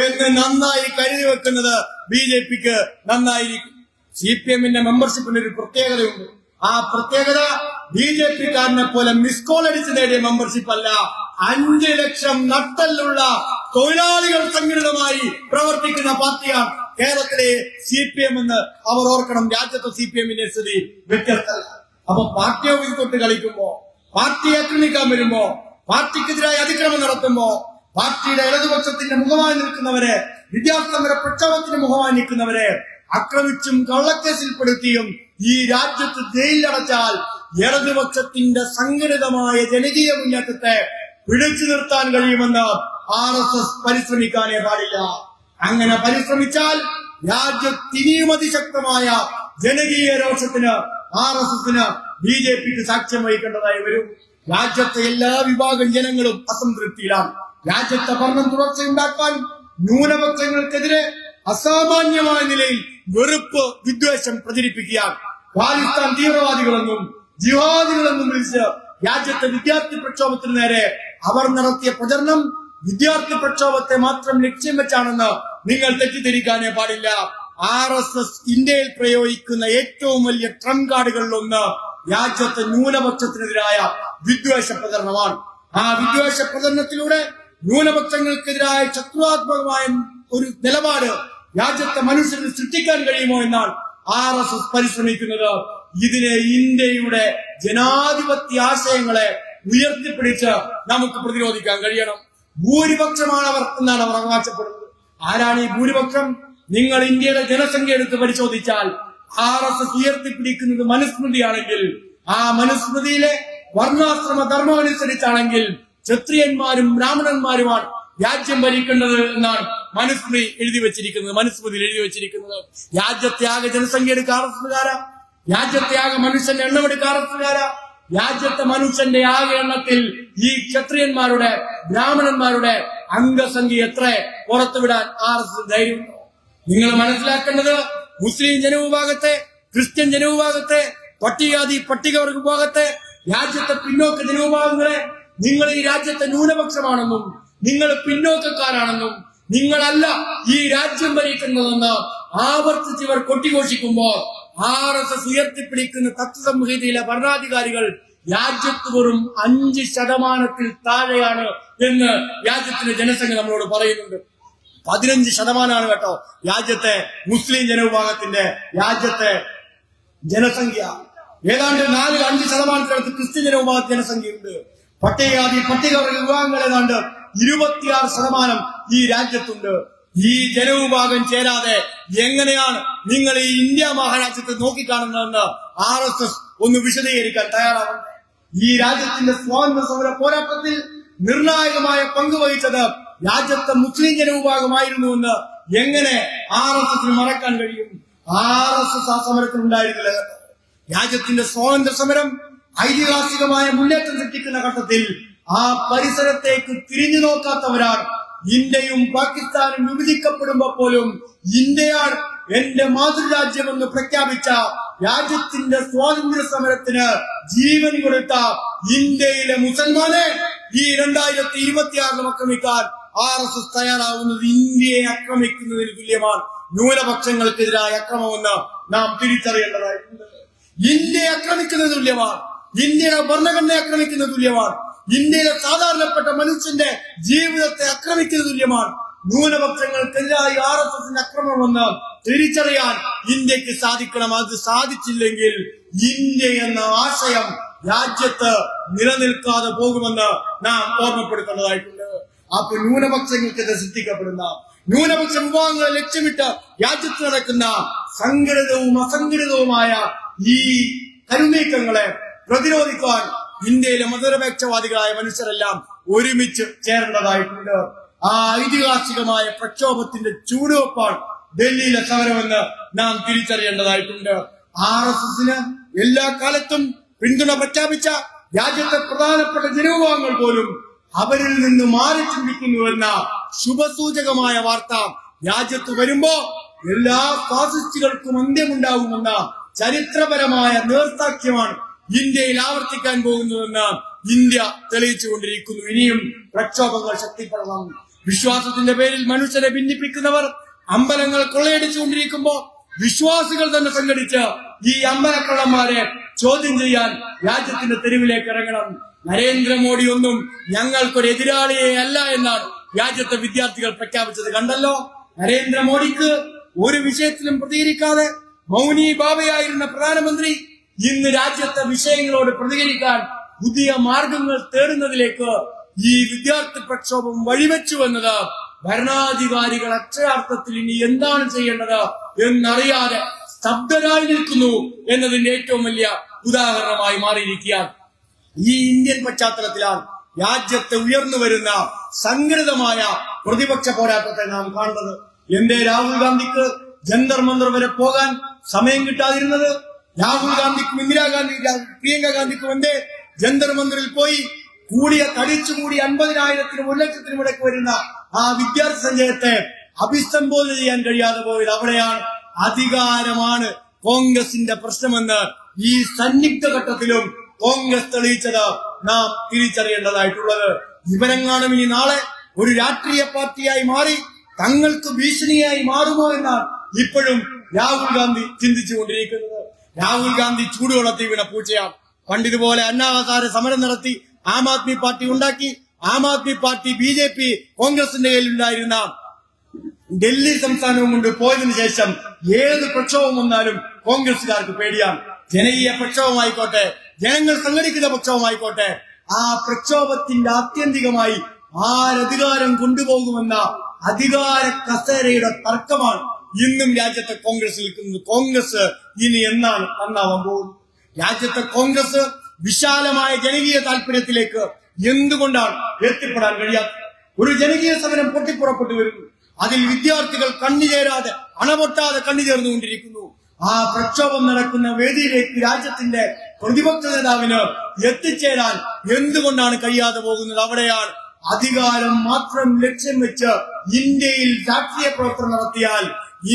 എന്ന് നന്നായി കരുതി വെക്കുന്നത് BJPക്ക് നന്നായിരിക്കും. CPMന്റെ മെമ്പർഷിപ്പിന് ഒരു പ്രത്യേകതയുണ്ട്. ആ പ്രത്യേകത BJPക്കാരനെ പോലെ മിസ് കോൾ അടിച്ച് നേടിയ മെമ്പർഷിപ്പ് അല്ല. 5 ലക്ഷം നട്ടലുള്ള തൊഴിലാളികൾ സംഘടിതമായി പ്രവർത്തിക്കുന്ന പാർട്ടിയാണ് കേരളത്തിലെ CPM എന്ന് അവർ ഓർക്കണം. രാജ്യത്തെ CPMന്റെ സ്ഥിതി വ്യത്യസ്തമല്ല. അപ്പൊ പാർട്ടി ഓഫീസ് തൊട്ട് കളിക്കുമ്പോ, പാർട്ടി ആക്രമിക്കാൻ വരുമ്പോ, പാർട്ടിക്കെതിരായി അതിക്രമം നടത്തുമ്പോ, പാർട്ടിയുടെ ഇടതുപക്ഷത്തിന്റെ മുഖമായി നിൽക്കുന്നവരെ, വിദ്യാർത്ഥി സമര പ്രക്ഷോഭത്തിന് മുഖമായി നിൽക്കുന്നവരെ ആക്രമിച്ചും കള്ളക്കേസിൽപ്പെടുത്തിയും ഈ രാജ്യത്ത് ജയിലിലടച്ചാൽ ഇടതുപക്ഷത്തിന്റെ സംഘടിതമായ ജനകീയ മുന്നേറ്റത്തെ പിടിച്ചു നിർത്താൻ കഴിയുമെന്ന് RSS പരിശ്രമിക്കാനേ പാടില്ല. അങ്ങനെ പരിശ്രമിച്ചാൽ രാജ്യത്തിനിയും അതിശക്തമായ ജനകീയ രോഷത്തിന് RSSന് BJPക്ക് സാക്ഷ്യം വഹിക്കേണ്ടതായി വരും. രാജ്യത്തെ എല്ലാ വിഭാഗം ജനങ്ങളും അസംതൃപ്തിയിലാണ്. രാജ്യത്തെ ഭരണം തുടർച്ചയുണ്ടാക്കാൻ ന്യൂനപക്ഷങ്ങൾക്കെതിരെ അസാമാന്യമായ നിലയിൽ വെറുപ്പ്, വിദ്വേഷം പ്രചരിപ്പിക്കുകയാണ്. ഖാലിസ്ഥാൻ തീവ്രവാദികളെന്നും ജിഹാദികളെന്നും വിളിച്ച് രാജ്യത്തെ വിദ്യാർത്ഥി പ്രക്ഷോഭത്തിന് നേരെ അവർ നടത്തിയ പ്രചരണം വിദ്യാർത്ഥി പ്രക്ഷോഭത്തെ മാത്രം ലക്ഷ്യം വെച്ചാണെന്ന് നിങ്ങൾ തെറ്റിദ്ധരിക്കാനേ പാടില്ല. RSS ഇന്ത്യയിൽ പ്രയോഗിക്കുന്ന ഏറ്റവും വലിയ ട്രംപ് കാർഡുകളിലൊന്ന് രാജ്യത്തെ ന്യൂനപക്ഷത്തിനെതിരായ വിദ്വേഷ പ്രചരണമാണ്. ആ വിദ്വേഷ പ്രചരണത്തിലൂടെ ന്യൂനപക്ഷങ്ങൾക്കെതിരായ ശത്രുവാത്മകമായ ഒരു നിലപാട് രാജ്യത്തെ മനുഷ്യന് സൃഷ്ടിക്കാൻ കഴിയുമോ എന്നാണ് RSS പരിശ്രമിക്കുന്നത്. ഇതിനെ ഇന്ത്യയുടെ ജനാധിപത്യ ആശയങ്ങളെ ഉയർത്തിപ്പിടിച്ച് നമുക്ക് പ്രതിരോധിക്കാൻ കഴിയണം. ഭൂരിപക്ഷമാണ് അവർ എന്നാണ് അവർ അവകാശപ്പെടുന്നത്. ആരാണ് ഈ ഭൂരിപക്ഷം? നിങ്ങൾ ഇന്ത്യയുടെ ജനസംഖ്യ എടുത്ത് പരിശോധിച്ചാൽ RSS ഉയർത്തിപ്പിടിക്കുന്നത് മനുസ്മൃതിയാണെങ്കിൽ, ആ മനുസ്മൃതിയിലെ വർണ്ണാശ്രമ ധർമ്മം അനുസരിച്ചാണെങ്കിൽ ക്ഷത്രിയന്മാരും ബ്രാഹ്മണന്മാരുമാണ് രാജ്യം ഭരിക്കേണ്ടത് എന്നാണ് മനുസ്മൃതിയിൽ എഴുതി വെച്ചിരിക്കുന്നത്. രാജ്യത്തെ ആകെ ജനസംഖ്യ എടുക്കുക RSSകാരാ, രാജ്യത്തെ ആകെ മനുഷ്യന്റെ എണ്ണം എടുക്കുക RSSകാരാ. രാജ്യത്തെ മനുഷ്യന്റെ ആകെ എണ്ണത്തിൽ ഈ ക്ഷത്രിയന്മാരുടെ ബ്രാഹ്മണന്മാരുടെ അംഗസംഖ്യ എത്ര പുറത്തുവിടാൻ RSS ധൈര്യമുണ്ടോ? നിങ്ങൾ മനസ്സിലാക്കേണ്ടത് മുസ്ലിം ജനവിഭാഗത്തെ, ക്രിസ്ത്യൻ ജനവിഭാഗത്തെ, പട്ടികജാതി പട്ടികവർഗ വിഭാഗത്തെ രാജ്യത്തെ പിന്നോക്ക ജനവിഭാഗങ്ങളെ നിങ്ങൾ ഈ രാജ്യത്തെ ന്യൂനപക്ഷമാണെന്നും നിങ്ങൾ പിന്നോക്കക്കാരാണെന്നും നിങ്ങളല്ല ഈ രാജ്യം ഭരിക്കുന്നതെന്ന് ആവർത്തിച്ച് ഇവർ കൊട്ടിഘോഷിക്കുമ്പോൾ RSS ഉയർത്തിപ്പിടിക്കുന്ന തത്വസംഹിതയിലെ ഭരണാധികാരികൾ രാജ്യത്ത് വെറും 5% താഴെയാണ് എന്ന് രാജ്യത്തിന്റെ ജനസംഖ്യ നമ്മളോട് പറയുന്നുണ്ട്. 15% കേട്ടോ രാജ്യത്തെ മുസ്ലിം ജനവിഭാഗത്തിന്റെ രാജ്യത്തെ ജനസംഖ്യ. ഏതാണ്ട് 4-5% ക്രിസ്ത്യൻ ജനവിഭാഗ ജനസംഖ്യയുണ്ട്. പട്ടികജാതി പട്ടികവർഗ വിഭാഗങ്ങൾ ഏതാണ്ട് 26% ഈ രാജ്യത്തുണ്ട്. ഈ ജനവിഭാഗം ചേരാതെ എങ്ങനെയാണ് നിങ്ങൾ ഈ ഇന്ത്യ മഹാരാജ്യത്തെ നോക്കിക്കാണുന്നതെന്ന് RSS ഒന്ന് വിശദീകരിക്കാൻ തയ്യാറാവുന്നത്. ഈ രാജ്യത്തിന്റെ സ്വാതന്ത്ര്യ സമര പോരാട്ടത്തിൽ നിർണായകമായ പങ്ക് വഹിച്ചത് രാജ്യത്തെ മുസ്ലിം ജനവിഭാഗമായിരുന്നുവെന്ന് എങ്ങനെ RSSന് മറക്കാൻ കഴിയും? RSS ആ സമരത്തിൽ ഉണ്ടായിരുന്നില്ല. രാജ്യത്തിന്റെ സ്വാതന്ത്ര്യ സമരം ഐതിഹാസികമായ മുന്നേറ്റം സൃഷ്ടിക്കുന്ന ഘട്ടത്തിൽ ആ പരിസരത്തേക്ക് തിരിഞ്ഞു നോക്കാത്തവരാണ്. ഇന്ത്യയും പാകിസ്ഥാനും വിഭജിക്കപ്പെടുമ്പോ പോലും ഇന്ത്യയാണ് എന്റെ മാതൃരാജ്യമെന്ന് പ്രഖ്യാപിച്ച രാജ്യത്തിന്റെ സ്വാതന്ത്ര്യ സമരത്തിന് ജീവൻ കൊടുത്ത ഇന്ത്യയിലെ മുസൽമാനെ ഈ 2026 ആക്രമിക്കാൻ RSS തയ്യാറാവുന്നത് ഇന്ത്യയെ ആക്രമിക്കുന്നതിന് തുല്യമാണ്. ന്യൂനപക്ഷങ്ങൾക്കെതിരായ അക്രമമെന്ന് നാം തിരിച്ചറിയേണ്ടതായിട്ടുണ്ട്. ഇന്ത്യയെ ആക്രമിക്കുന്നത് തുല്യമാണ്. ഇന്ത്യയുടെ ഭരണഘടനയെ ആക്രമിക്കുന്നത് തുല്യമാണ്. ഇന്ത്യയിലെ സാധാരണപ്പെട്ട മനുഷ്യന്റെ ജീവിതത്തെ ആക്രമിക്കുന്നത് തുല്യമാണ്. ന്യൂനപക്ഷങ്ങൾക്കെതിരായി RSSന്റെ അക്രമമെന്ന് തിരിച്ചറിയാൻ ഇന്ത്യക്ക് സാധിക്കണം. അത് സാധിച്ചില്ലെങ്കിൽ ഇന്ത്യ എന്ന ആശയം രാജ്യത്ത് നിലനിൽക്കാതെ പോകുമെന്ന് നാം ഓർമ്മപ്പെടുത്തേണ്ടതായിട്ടുണ്ട്. അപ്പൊ ന്യൂനപക്ഷങ്ങൾക്കെതിരെ സൃഷ്ടിക്കപ്പെടുന്ന ന്യൂനപക്ഷ വിഭാഗങ്ങളെ ലക്ഷ്യമിട്ട് രാജ്യത്ത് നടക്കുന്ന സംഘടിതവും അസംഘടിതവുമായ ഈ കരുനീക്കങ്ങളെ പ്രതിരോധിക്കാൻ ഇന്ത്യയിലെ മതനിരപേക്ഷവാദികളായ മനുഷ്യരെല്ലാം ഒരുമിച്ച് ചേരേണ്ടതായിട്ടുണ്ട്. ആ ഐതിഹാസികമായ പ്രക്ഷോഭത്തിന്റെ ചൂടുവെപ്പാണ് ഡൽഹിയിലെ സമരമെന്ന് നാം തിരിച്ചറിയേണ്ടതായിട്ടുണ്ട്. RSSന് എല്ലാ കാലത്തും പിന്തുണ പ്രഖ്യാപിച്ച രാജ്യത്തെ പ്രധാനപ്പെട്ട ജനവിഭാഗങ്ങൾ പോലും അവരിൽ നിന്ന് മാറി ചിന്തിക്കുന്നുവെന്ന ശുഭസൂചകമായ വാർത്ത രാജ്യത്ത് വരുമ്പോ എല്ലാ ഫാസിസ്റ്റുകൾക്കും അന്ത്യമുണ്ടാകുമെന്ന ചരിത്രപരമായ നേർസാക്ഷ്യമാണ് ഇന്ത്യയിൽ ആവർത്തിക്കാൻ പോകുന്നതെന്ന് ഇന്ത്യ തെളിയിച്ചുകൊണ്ടിരിക്കുന്നു. ഇനിയും പ്രക്ഷോഭങ്ങൾ ശക്തിപ്പെടണം. വിശ്വാസത്തിന്റെ പേരിൽ മനുഷ്യരെ ഭിന്നിപ്പിക്കുന്നവർ അമ്പലങ്ങൾ കൊള്ളയടിച്ചുകൊണ്ടിരിക്കുമ്പോ വിശ്വാസികൾ തന്നെ സംഘടിച്ച് ഈ അമ്പലക്കള്ളന്മാരെ ചോദ്യം ചെയ്യാൻ രാജ്യത്തിന്റെ തെരുവിലേക്ക് ഇറങ്ങണം. നരേന്ദ്രമോദി ഒന്നും ഞങ്ങൾക്കൊരു എതിരാളിയെ അല്ല എന്നാണ് രാജ്യത്തെ വിദ്യാർത്ഥികൾ പ്രഖ്യാപിച്ചത്. കണ്ടല്ലോ, നരേന്ദ്രമോദിക്ക് ഒരു വിഷയത്തിലും പ്രതികരിക്കാതെ മൗനി ബാബയായിരുന്ന പ്രധാനമന്ത്രി ഇന്ന് രാജ്യത്തെ വിഷയങ്ങളോട് പ്രതികരിക്കാൻ പുതിയ മാർഗങ്ങൾ തേടുന്നതിലേക്ക് ഈ വിദ്യാർത്ഥി പ്രക്ഷോഭം വഴിവെച്ചു എന്നത് ഭരണാധികാരികൾ അക്ഷരാർത്ഥത്തിൽ ഇനി എന്താണ് ചെയ്യേണ്ടത് എന്നറിയാതെ സ്തബ്ധരായി നിൽക്കുന്നു എന്നതിന്റെ ഏറ്റവും വലിയ ഉദാഹരണമായി മാറിയിരിക്കുകയാണ്. ഈ ഇന്ത്യൻ പശ്ചാത്തലത്തിലാണ് രാജ്യത്തെ ഉയർന്നു വരുന്ന സംഘടിതമായ പ്രതിപക്ഷ പോരാട്ടത്തെ നാം കാണുന്നത്. എന്തേ രാഹുൽ ഗാന്ധിക്ക് ജന്തർ മന്ദർ വരെ പോകാൻ സമയം കിട്ടാതിരുന്നത്? രാഹുൽ ഗാന്ധിക്കും ഇന്ദിരാഗാന്ധി പ്രിയങ്ക ഗാന്ധിക്കും എന്തേ ജന്തർ മന്ദറിൽ പോയി കൂടിയ തടിച്ചുകൂടി 50,000-നും 1,00,000-നും ഇടയ്ക്ക് വരുന്ന ആ വിദ്യാർത്ഥി സഞ്ചയത്തെ അഭിസംബോധന ചെയ്യാൻ കഴിയാതെ പോയത്? അവിടെയാണ് അധികാരമാണ് കോൺഗ്രസിന്റെ പ്രശ്നമെന്ന് ഈ സന്നിഗ്ധ ഘട്ടത്തിലും കോൺഗ്രസ് തെളിയിച്ചത് നാം തിരിച്ചറിയേണ്ടതായിട്ടുള്ളത്. ഇവരെങ്ങാനും ഇനി നാളെ ഒരു രാഷ്ട്രീയ പാർട്ടിയായി മാറി തങ്ങൾക്ക് ഭീഷണിയായി മാറുമോ എന്നാണ് ഇപ്പോഴും രാഹുൽ ഗാന്ധി ചിന്തിച്ചുകൊണ്ടിരിക്കുന്നത്. രാഹുൽ ഗാന്ധി ചൂടുവെള്ളത്തിൽ വീണ പൂച്ചയാണ്. പണ്ടിതുപോലെ അന്നാഹസാര സമരം നടത്തി ആം ആദ്മി പാർട്ടി ഉണ്ടാക്കി. ആം ആദ്മി പാർട്ടി BJP കോൺഗ്രസിന്റെ കയ്യിലുണ്ടായിരുന്ന ഡൽഹി സംസ്ഥാനവും കൊണ്ട് പോയതിനു ശേഷം ഏത് പ്രക്ഷോഭം വന്നാലും കോൺഗ്രസുകാർക്ക് പേടിയാണ്. ജനകീയ പ്രക്ഷോഭമായിക്കോട്ടെ, ജനങ്ങൾ സംഘടിക്കുന്ന പ്രക്ഷോഭമായിക്കോട്ടെ, ആ പ്രക്ഷോഭത്തിന്റെ ആത്യന്തികമായി ആരധികാരം കൊണ്ടുപോകുമെന്ന അധികാര കസേരയുടെ തർക്കമാണ് ഇന്നും രാജ്യത്തെ കോൺഗ്രസ് നിൽക്കുന്നത്. കോൺഗ്രസ് ഇനി എന്നാണ് നന്നാവാൻ പോകുന്നത്? രാജ്യത്തെ കോൺഗ്രസ് വിശാലമായ ജനകീയ താല്പര്യത്തിലേക്ക് എന്തുകൊണ്ടാണ് എത്തിപ്പെടാൻ കഴിയാത്തത്? ഒരു ജനകീയ സമരം പൊട്ടിപ്പുറപ്പെട്ടു വരുന്നു. അതിൽ വിദ്യാർത്ഥികൾ കണ്ണുചേരാതെ അണപൊട്ടാതെ കണ്ണുചേർന്നുകൊണ്ടിരിക്കുന്നു. ആ പ്രക്ഷോഭം നടക്കുന്ന വേദിയിലേക്ക് രാജ്യത്തിന്റെ പ്രതിപക്ഷ നേതാവിന് എത്തിച്ചേരാൻ എന്തുകൊണ്ടാണ് കഴിയാതെ പോകുന്നത്? അവിടെയാണ് അധികാരം മാത്രം ലക്ഷ്യം വെച്ച് ഇന്ത്യയിൽ രാഷ്ട്രീയ പ്രവർത്തനം നടത്തിയാൽ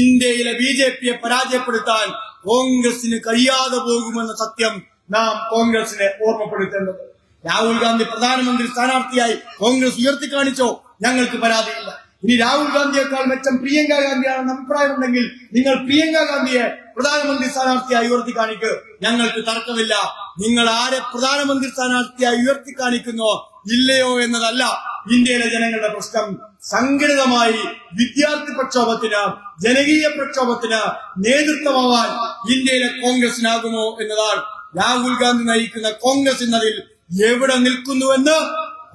ഇന്ത്യയിലെ BJPയെ പരാജയപ്പെടുത്താൻ കോൺഗ്രസിന് കഴിയാതെ പോകുമെന്ന സത്യം നാം കോൺഗ്രസിനെ ഓർമ്മപ്പെടുത്തേണ്ടത്. രാഹുൽ ഗാന്ധി പ്രധാനമന്ത്രി സ്ഥാനാർത്ഥിയായി കോൺഗ്രസ് ഉയർത്തിക്കാണിച്ചോ? ഞങ്ങൾക്ക് പരാതിയില്ല. ഇനി രാഹുൽ ഗാന്ധിയേക്കാൾ മെച്ചം പ്രിയങ്ക ഗാന്ധിയാണെന്ന് അഭിപ്രായമുണ്ടെങ്കിൽ നിങ്ങൾ പ്രിയങ്ക ഗാന്ധിയെ പ്രധാനമന്ത്രി സ്ഥാനാർത്ഥിയായി ഉയർത്തിക്കാണിക്ക്, ഞങ്ങൾക്ക് തർക്കമില്ല. നിങ്ങൾ ആരെ പ്രധാനമന്ത്രി സ്ഥാനാർത്ഥിയായി ഉയർത്തിക്കാണിക്കുന്നോ ഇല്ലയോ എന്നതല്ല ഇന്ത്യയിലെ ജനങ്ങളുടെ പ്രശ്നം. സംഘടിതമായി വിദ്യാർത്ഥി പ്രക്ഷോഭത്തിന്, ജനകീയ പ്രക്ഷോഭത്തിന് നേതൃത്വമാവാൻ ഇന്ത്യയിലെ കോൺഗ്രസിനാകുമോ എന്നതാണ്. രാഹുൽ ഗാന്ധി നയിക്കുന്ന കോൺഗ്രസ് എന്നതിൽ എവിടെ നിൽക്കുന്നുവെന്ന്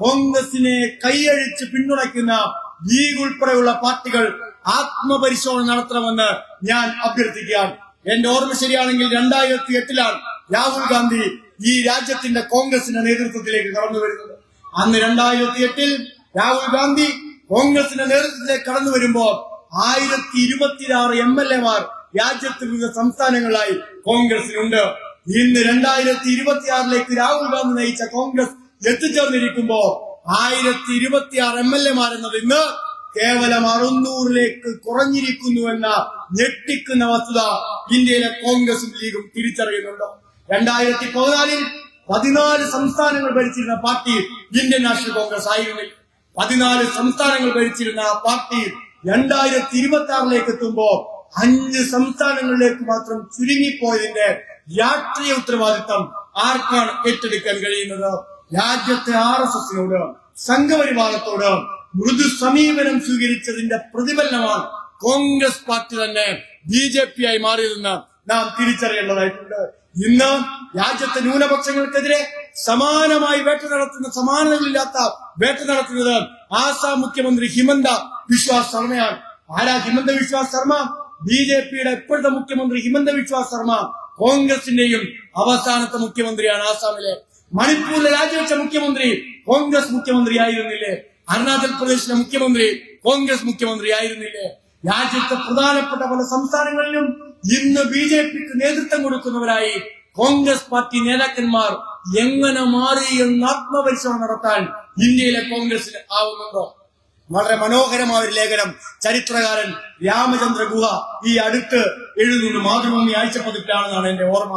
കോൺഗ്രസിനെ കൈയഴിച്ച് പിന്തുണയ്ക്കുന്ന ലീഗ് ഉൾപ്പെടെയുള്ള പാർട്ടികൾ ആത്മപരിശോധന നടത്തണമെന്ന് ഞാൻ അഭ്യർത്ഥിക്കുകയാണ്. എന്റെ ഓർമ്മ ശരിയാണെങ്കിൽ 2008 രാഹുൽ ഗാന്ധി ഈ രാജ്യത്തിന്റെ കോൺഗ്രസിന്റെ നേതൃത്വത്തിലേക്ക് കടന്നു വരുന്നത്. അന്ന് 2008 രാഹുൽ ഗാന്ധി കോൺഗ്രസിന്റെ നേതൃത്വത്തിലേക്ക് കടന്നു വരുമ്പോൾ 1026 MLA-മാർ രാജ്യത്ത് വിവിധ സംസ്ഥാനങ്ങളിലായി കോൺഗ്രസിനുണ്ട്. ഇന്ന് 2026 രാഹുൽ ഗാന്ധി നയിച്ച കോൺഗ്രസ് എത്തിച്ചേർന്നിരിക്കുമ്പോ 1026 MLA-മാർ എന്നത് ഇന്ന് കേവലം 600 കുറഞ്ഞിരിക്കുന്നു എന്ന ഞെട്ടിക്കുന്ന വസ്തുത ഇന്ത്യയിലെ കോൺഗ്രസും ലീഗും തിരിച്ചറിയുന്നുണ്ടോ? 2014 14 സംസ്ഥാനങ്ങൾ ഭരിച്ചിരുന്ന പാർട്ടി ഇന്ത്യൻ നാഷണൽ കോൺഗ്രസ് ആയിരുന്നില്ല. 14 സംസ്ഥാനങ്ങൾ ഭരിച്ചിരുന്ന ആ പാർട്ടി 2026 എത്തുമ്പോ 5 സംസ്ഥാനങ്ങളിലേക്ക് മാത്രം ചുരുങ്ങിപ്പോയതിന്റെ രാഷ്ട്രീയ ഉത്തരവാദിത്തം ആർക്കാണ് ഏറ്റെടുക്കാൻ കഴിയുന്നത്? രാജ്യത്തെ RSSനോട്, സംഘപരിവാരത്തോട് മൃദു സമീപനം സ്വീകരിച്ചതിന്റെ പ്രതിഫലനമാണ് കോൺഗ്രസ് പാർട്ടി തന്നെ BJP ആയി മാറിയതെന്ന് നാം തിരിച്ചറിയേണ്ടതായിട്ടുണ്ട്. ഇന്ന് രാജ്യത്തെ ന്യൂനപക്ഷങ്ങൾക്കെതിരെ സമാനമായി വേട്ട നടത്തുന്ന, സമാനതകളില്ലാത്ത വേട്ട നടത്തുന്നത് ആസാം മുഖ്യമന്ത്രി ഹിമന്ത ബിശ്വാസ് ശർമ്മയാണ്. ആരാ ഹിമന്ത ബിശ്വാസ് ശർമ്മ? BJPയുടെ ഇപ്പോഴത്തെ മുഖ്യമന്ത്രി ഹിമന്ത ബിശ്വാസ് ശർമ്മ കോൺഗ്രസിന്റെയും അവസാനത്തെ മുഖ്യമന്ത്രിയാണ് ആസാമിലെ. മണിപ്പൂരിലെ രാജിവെച്ച മുഖ്യമന്ത്രി കോൺഗ്രസ് മുഖ്യമന്ത്രി ആയിരുന്നില്ലേ? അരുണാചൽ പ്രദേശിലെ മുഖ്യമന്ത്രി കോൺഗ്രസ് മുഖ്യമന്ത്രി ആയിരുന്നില്ലേ? രാജ്യത്തെ പ്രധാനപ്പെട്ട പല സംസ്ഥാനങ്ങളിലും ഇന്ന് BJPക്ക് നേതൃത്വം കൊടുക്കുന്നവരായി കോൺഗ്രസ് പാർട്ടി നേതാക്കന്മാർ എങ്ങനെ മാറി എന്ന് ആത്മപരിശോധന നടത്താൻ ഇന്ത്യയിലെ കോൺഗ്രസിന് ആവുന്നുണ്ടോ? വളരെ മനോഹരമായ ഒരു ലേഖനം ചരിത്രകാരൻ രാമചന്ദ്ര ഗുഹ ഈ അടുത്ത് എഴുതുന്ന മാതൃഭൂമി ആഴ്ചപ്പതിപ്പിലാണെന്നാണ് എന്റെ ഓർമ്മ.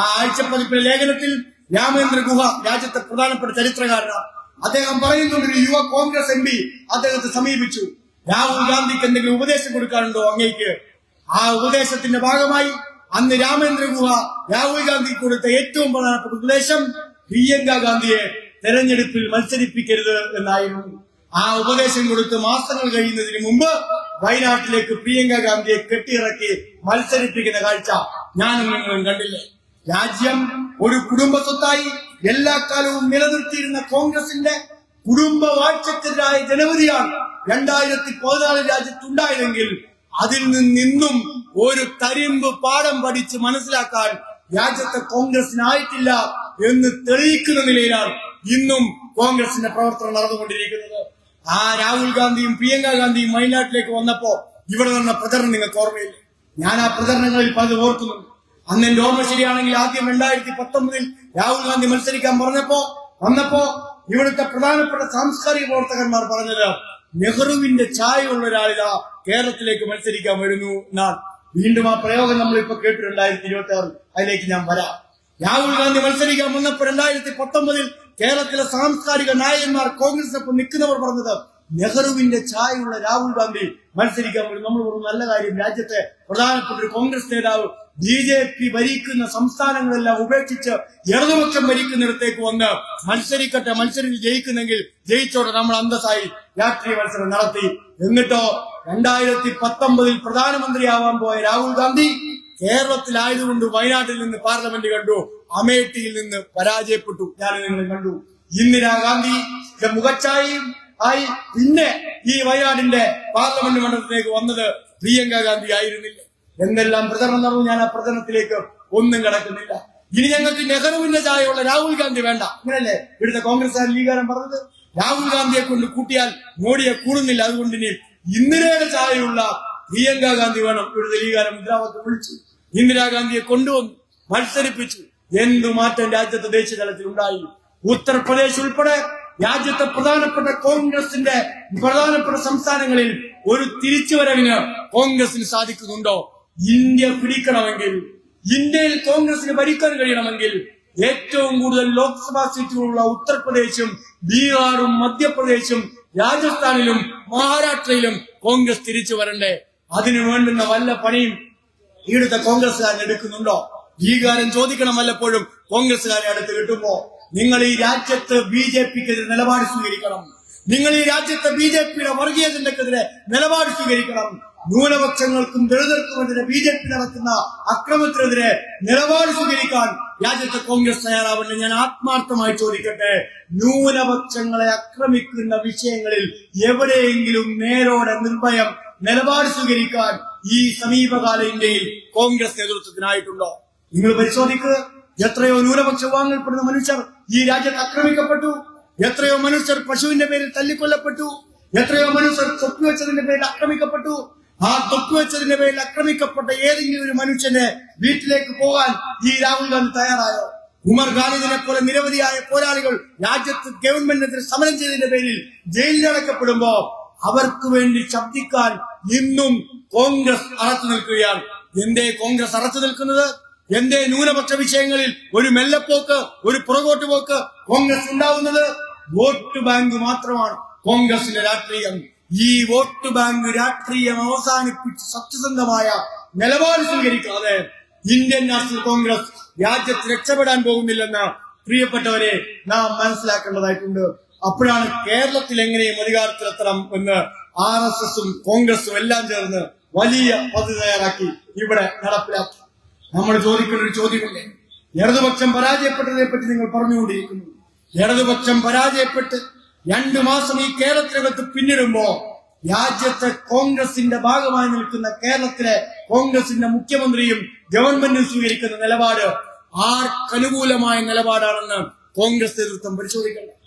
ആ ആഴ്ചപ്പതിപ്പിലെ ലേഖനത്തിൽ രാമചന്ദ്ര ഗുഹ രാജ്യത്തെ പ്രധാനപ്പെട്ട ചരിത്രകാരനാണ്. അദ്ദേഹം പറയുന്നുണ്ട്, ഒരു യുവ കോൺഗ്രസ് MP അദ്ദേഹത്തെ സമീപിച്ചു. രാഹുൽ ഗാന്ധിക്ക് എന്തെങ്കിലും ഉപദേശം കൊടുക്കാനുണ്ടോ അങ്ങേക്ക്? ആ ഉപദേശത്തിന്റെ ഭാഗമായി അന്ന് രാമചന്ദ്ര ഗുഹ രാഹുൽ ഗാന്ധിക്ക് കൊടുത്ത ഏറ്റവും പ്രധാനപ്പെട്ട ഉപദേശം പ്രിയങ്ക ഗാന്ധിയെ തെരഞ്ഞെടുപ്പിൽ മത്സരിപ്പിക്കരുത് എന്നായിരുന്നു. ആ ഉപദേശം കൊടുത്ത് മാസങ്ങൾ കഴിയുന്നതിന് മുമ്പ് വയനാട്ടിലേക്ക് പ്രിയങ്ക ഗാന്ധിയെ കെട്ടിയിറക്കി മത്സരിപ്പിക്കുന്ന കാഴ്ച ഞാനും നിങ്ങളും കണ്ടില്ലേ? രാജ്യം ഒരു കുടുംബ സ്വത്തായി എല്ലാ കാലവും നിലനിർത്തിയിരുന്ന കോൺഗ്രസിന്റെ കുടുംബ വാഴ്ചക്കെതിരായ ജനവധിയാണ് 2014 രാജ്യത്തുണ്ടായതെങ്കിൽ അതിൽ നിന്നും ഒരു തരിമ്പ് പാഠം പഠിച്ച് മനസ്സിലാക്കാൻ രാജ്യത്തെ കോൺഗ്രസിനായിട്ടില്ല എന്ന് തെളിയിക്കുന്ന നിലയിലാണ് ഇന്നും കോൺഗ്രസിന്റെ പ്രവർത്തനം നടന്നുകൊണ്ടിരിക്കുന്നത്. ആ രാഹുൽ ഗാന്ധിയും പ്രിയങ്ക ഗാന്ധിയും വയനാട്ടിലേക്ക് വന്നപ്പോ ഇവിടെ നടന്ന പ്രചരണം നിങ്ങൾക്ക് ഓർമ്മയില്ല? ഞാൻ ആ പ്രചരണങ്ങളിൽ പലത് ഓർക്കുന്നുണ്ട്. അന്ന് എന്റെ ഓർമ്മ ശരിയാണെങ്കിൽ ആദ്യം 2019 രാഹുൽ ഗാന്ധി മത്സരിക്കാൻ വന്നപ്പോ ഇവിടുത്തെ പ്രധാനപ്പെട്ട സാംസ്കാരിക പ്രവർത്തകന്മാർ പറഞ്ഞത് നെഹ്റുവിന്റെ ഛായയുള്ള ഒരാളിതാ കേരളത്തിലേക്ക് മത്സരിക്കാൻ വരുന്നു എന്നാണ്. വീണ്ടും ആ പ്രയോഗം നമ്മളിപ്പോ കേട്ടു 2026. അതിലേക്ക് ഞാൻ വരാം. രാഹുൽ ഗാന്ധി മത്സരിക്കാൻ വന്നപ്പോ 2019 കേരളത്തിലെ സാംസ്കാരിക നായകന്മാർ കോൺഗ്രസിനൊപ്പം നിൽക്കുന്നവർ പറഞ്ഞത് നെഹ്റുവിന്റെ ഛായയുള്ള രാഹുൽ ഗാന്ധി മത്സരിക്കാൻ വരും. നമ്മൾ പറഞ്ഞു, നല്ല കാര്യം. രാജ്യത്തെ പ്രധാനപ്പെട്ട ഒരു കോൺഗ്രസ് നേതാവ് BJP ഭരിക്കുന്ന സംസ്ഥാനങ്ങളെല്ലാം ഉപേക്ഷിച്ച് ഇടതുപക്ഷം ഭരിക്കുന്നിടത്തേക്ക് വന്ന് മത്സരിക്കട്ടെ, മത്സരിച്ച് ജയിക്കുന്നെങ്കിൽ ജയിച്ചോട്ടെ, നമ്മൾ അന്തസ്സായി രാഷ്ട്രീയ മത്സരം നടത്തി. എന്നിട്ടോ 2019 പ്രധാനമന്ത്രിയാവാൻ പോയ രാഹുൽ ഗാന്ധി കേരളത്തിലായതുകൊണ്ട് വയനാട്ടിൽ നിന്ന് പാർലമെന്റ് കണ്ടു, അമേഠിയിൽ നിന്ന് പരാജയപ്പെട്ടു. ഞാൻ നിങ്ങൾ കണ്ടു. ഇന്ദിരാഗാന്ധിയുടെ മുഖച്ഛായയും ആയി പിന്നെ ഈ വയനാടിന്റെ പാർലമെന്റ് മണ്ഡലത്തിലേക്ക് വന്നത് പ്രിയങ്ക ഗാന്ധി ആയിരുന്നില്ല. എന്തെല്ലാം പ്രചരണം നടന്നു. ഞാൻ ആ പ്രചരണത്തിലേക്ക് ഒന്നും കിടക്കുന്നില്ല. ഇനി ഞങ്ങൾക്ക് നെഹ്റുവിന്റെ ചായയുള്ള രാഹുൽ ഗാന്ധി വേണ്ട, അങ്ങനല്ലേ ഇവിടുത്തെ കോൺഗ്രസ് ലീഗാരം പറഞ്ഞത്? രാഹുൽ ഗാന്ധിയെ കൊണ്ട് കൂട്ടിയാൽ മോഡിയെ കൂടുന്നില്ല, അതുകൊണ്ട് ഇനി ഇന്ദിരയുടെ ചായയുള്ള പ്രിയങ്ക ഗാന്ധി വേണം. ഇവിടുത്തെ ലീഗാരം മുദ്രാവാക്യം വിളിച്ചു, ഇന്ദിരാഗാന്ധിയെ കൊണ്ടുവന്നു, മത്സരിപ്പിച്ചു. എന്തു മാറ്റം രാജ്യത്തെ ദേശീയ തലത്തിൽ ഉണ്ടായി? ഉത്തർപ്രദേശ് ഉൾപ്പെടെ രാജ്യത്തെ പ്രധാനപ്പെട്ട കോൺഗ്രസിന്റെ പ്രധാനപ്പെട്ട സംസ്ഥാനങ്ങളിൽ ഒരു തിരിച്ചുവരവിന് കോൺഗ്രസിന് സാധിക്കുന്നുണ്ടോ? ഇന്ത്യ പിടിക്കണമെങ്കിൽ, ഇന്ത്യയിൽ കോൺഗ്രസിന് ഭരിക്കാൻ കഴിയണമെങ്കിൽ ഏറ്റവും കൂടുതൽ ലോക്സഭാ സീറ്റുകളുള്ള ഉത്തർപ്രദേശും ബീഹാറും മധ്യപ്രദേശും രാജസ്ഥാനിലും മഹാരാഷ്ട്രയിലും കോൺഗ്രസ് തിരിച്ചു വരണ്ടേ? അതിനു വേണ്ടുന്ന വല്ല പണിയും ഇവിടുത്തെ കോൺഗ്രസ്സുകാരൻ എടുക്കുന്നുണ്ടോ? ഈ കാര്യം ചോദിക്കണം വല്ലപ്പോഴും കോൺഗ്രസ്സുകാരെ അടുത്ത് കിട്ടുമ്പോ. നിങ്ങൾ ഈ രാജ്യത്ത് BJPക്കെതിരെ നിലപാട് സ്വീകരിക്കണം. നിങ്ങൾ ഈ രാജ്യത്തെ BJPയുടെ വർഗീയ അജണ്ടക്കെതിരെ നിലപാട് സ്വീകരിക്കണം. ന്യൂനപക്ഷങ്ങൾക്കും ദളിതർക്കുമെതിരെ BJP നടത്തുന്ന അക്രമത്തിനെതിരെ നിലപാട് സ്വീകരിക്കാൻ രാജ്യത്തെ കോൺഗ്രസ് തയ്യാറാവട്ടെ. ഞാൻ ആത്മാർത്ഥമായി ചോദിക്കട്ടെ, ന്യൂനപക്ഷങ്ങളെ ആക്രമിക്കുന്ന വിഷയങ്ങളിൽ എവിടെയെങ്കിലും നേരോടെ നിർഭയം നിലപാട് സ്വീകരിക്കാൻ ഈ സമീപകാല ഇന്ത്യയിൽ കോൺഗ്രസ് നേതൃത്വത്തിനായിട്ടുണ്ടോ? നിങ്ങൾ പരിശോധിക്കുക. എത്രയോ ന്യൂനപക്ഷ വിഭാഗങ്ങളിൽപ്പെടുന്ന മനുഷ്യർ ഈ രാജ്യത്ത് ആക്രമിക്കപ്പെട്ടു. എത്രയോ മനുഷ്യർ പശുവിന്റെ പേരിൽ തല്ലിക്കൊല്ലപ്പെട്ടു. എത്രയോ മനുഷ്യർ തൊട്ടുവെച്ചതിന്റെ പേരിൽ ആക്രമിക്കപ്പെട്ടു. ആ തൊട്ടുവെച്ചതിന്റെ പേരിൽ ആക്രമിക്കപ്പെട്ട ഏതെങ്കിലും ഒരു മനുഷ്യന്റെ വീട്ടിലേക്ക് പോകാൻ ഈ രാഹുൽ ഗാന്ധി തയ്യാറായോ? ഉമർ ഖാലിദിനെ പോലെ നിരവധിയായ പോരാളികൾ രാജ്യത്ത് ഗവൺമെന്റിനെതിരെ സമരം ചെയ്തതിന്റെ പേരിൽ ജയിലിലടക്കപ്പെടുമ്പോ അവർക്ക് വേണ്ടി ശബ്ദിക്കാൻ ഇന്നും കോൺഗ്രസ് അറച്ചു നിൽക്കുകയാണ്. എന്തേ കോൺഗ്രസ് അറച്ചു നിൽക്കുന്നത്? എന്തേ ന്യൂനപക്ഷ വിഷയങ്ങളിൽ ഒരു മെല്ലപ്പോക്ക്, ഒരു പുറകോട്ട് പോക്ക് കോൺഗ്രസ് ഉണ്ടാവുന്നത്? വോട്ട് ബാങ്ക് മാത്രമാണ് കോൺഗ്രസിന്റെ രാഷ്ട്രീയം. ഈ വോട്ട് ബാങ്ക് രാഷ്ട്രീയം അവസാനിപ്പിച്ച് സത്യസന്ധമായ നിലപാട് സ്വീകരിക്കാതെ ഇന്ത്യൻ നാഷണൽ കോൺഗ്രസ് രാജ്യത്ത് രക്ഷപ്പെടാൻ പോകുന്നില്ലെന്ന് പ്രിയപ്പെട്ടവരെ നാം മനസ്സിലാക്കേണ്ടതായിട്ടുണ്ട്. അപ്പോഴാണ് കേരളത്തിൽ എങ്ങനെയും അധികാരത്തിലെത്തണം എന്ന് RSSും കോൺഗ്രസും എല്ലാം ചേർന്ന് വലിയ പദ്ധതി തയ്യാറാക്കി ഇവിടെ നടപ്പിലാക്കി. നമ്മൾ ചോദിക്കുന്ന ഒരു ചോദ്യമില്ലേ, ഇടതുപക്ഷം പരാജയപ്പെട്ടതിനെ പറ്റി നിങ്ങൾ പറഞ്ഞുകൊണ്ടിരിക്കുന്നു. ഇടതുപക്ഷം പരാജയപ്പെട്ട് 2 മാസം ഈ കേരളത്തിനകത്ത് പിന്നിടുമ്പോ രാജ്യത്തെ കോൺഗ്രസിന്റെ ഭാഗമായി നിൽക്കുന്ന കേരളത്തിലെ കോൺഗ്രസിന്റെ മുഖ്യമന്ത്രിയും ഗവൺമെന്റും സ്വീകരിക്കുന്ന നിലപാട് ആർക്കനുകൂലമായ നിലപാടാണെന്ന് കോൺഗ്രസ് നേതൃത്വം പരിശോധിക്കണം.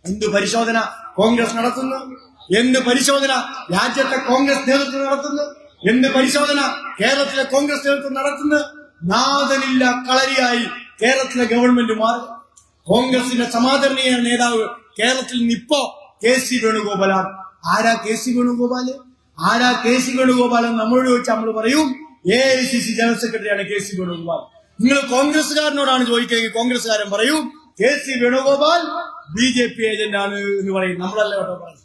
എന്ത് പരിശോധന കോൺഗ്രസ് നടത്തുന്നു? എന്ത് പരിശോധന രാജ്യത്തെ കോൺഗ്രസ് നേതൃത്വം നടത്തുന്നു? എന്ത് പരിശോധന കേരളത്തിലെ കോൺഗ്രസ് നേതൃത്വം നടത്തുന്നു? നാഥനില്ല കളരിയായി കേരളത്തിലെ ഗവൺമെന്റ് മാറി. കോൺഗ്രസിന്റെ സമാദരണീയ നേതാവ് കേരളത്തിൽ നിന്ന് ഇപ്പോ KC വേണുഗോപാലാണ്. ആരാ KC വേണുഗോപാല്? ആരാ KC വേണുഗോപാൽ എന്ന് നമ്മളോട് ചോദിച്ചാൽ നമ്മൾ പറയും AICC ജനറൽ സെക്രട്ടറിയാണ് KC വേണുഗോപാൽ. നിങ്ങൾ കോൺഗ്രസ്സുകാരനോടാണ് ചോദിക്കുകയെങ്കിൽ കോൺഗ്രസ്സുകാരൻ പറയും KC വേണുഗോപാൽ BJP ഏജന്റ് ആണ് എന്ന് പറയും. നമ്മളല്ല കേട്ടോ പറയും.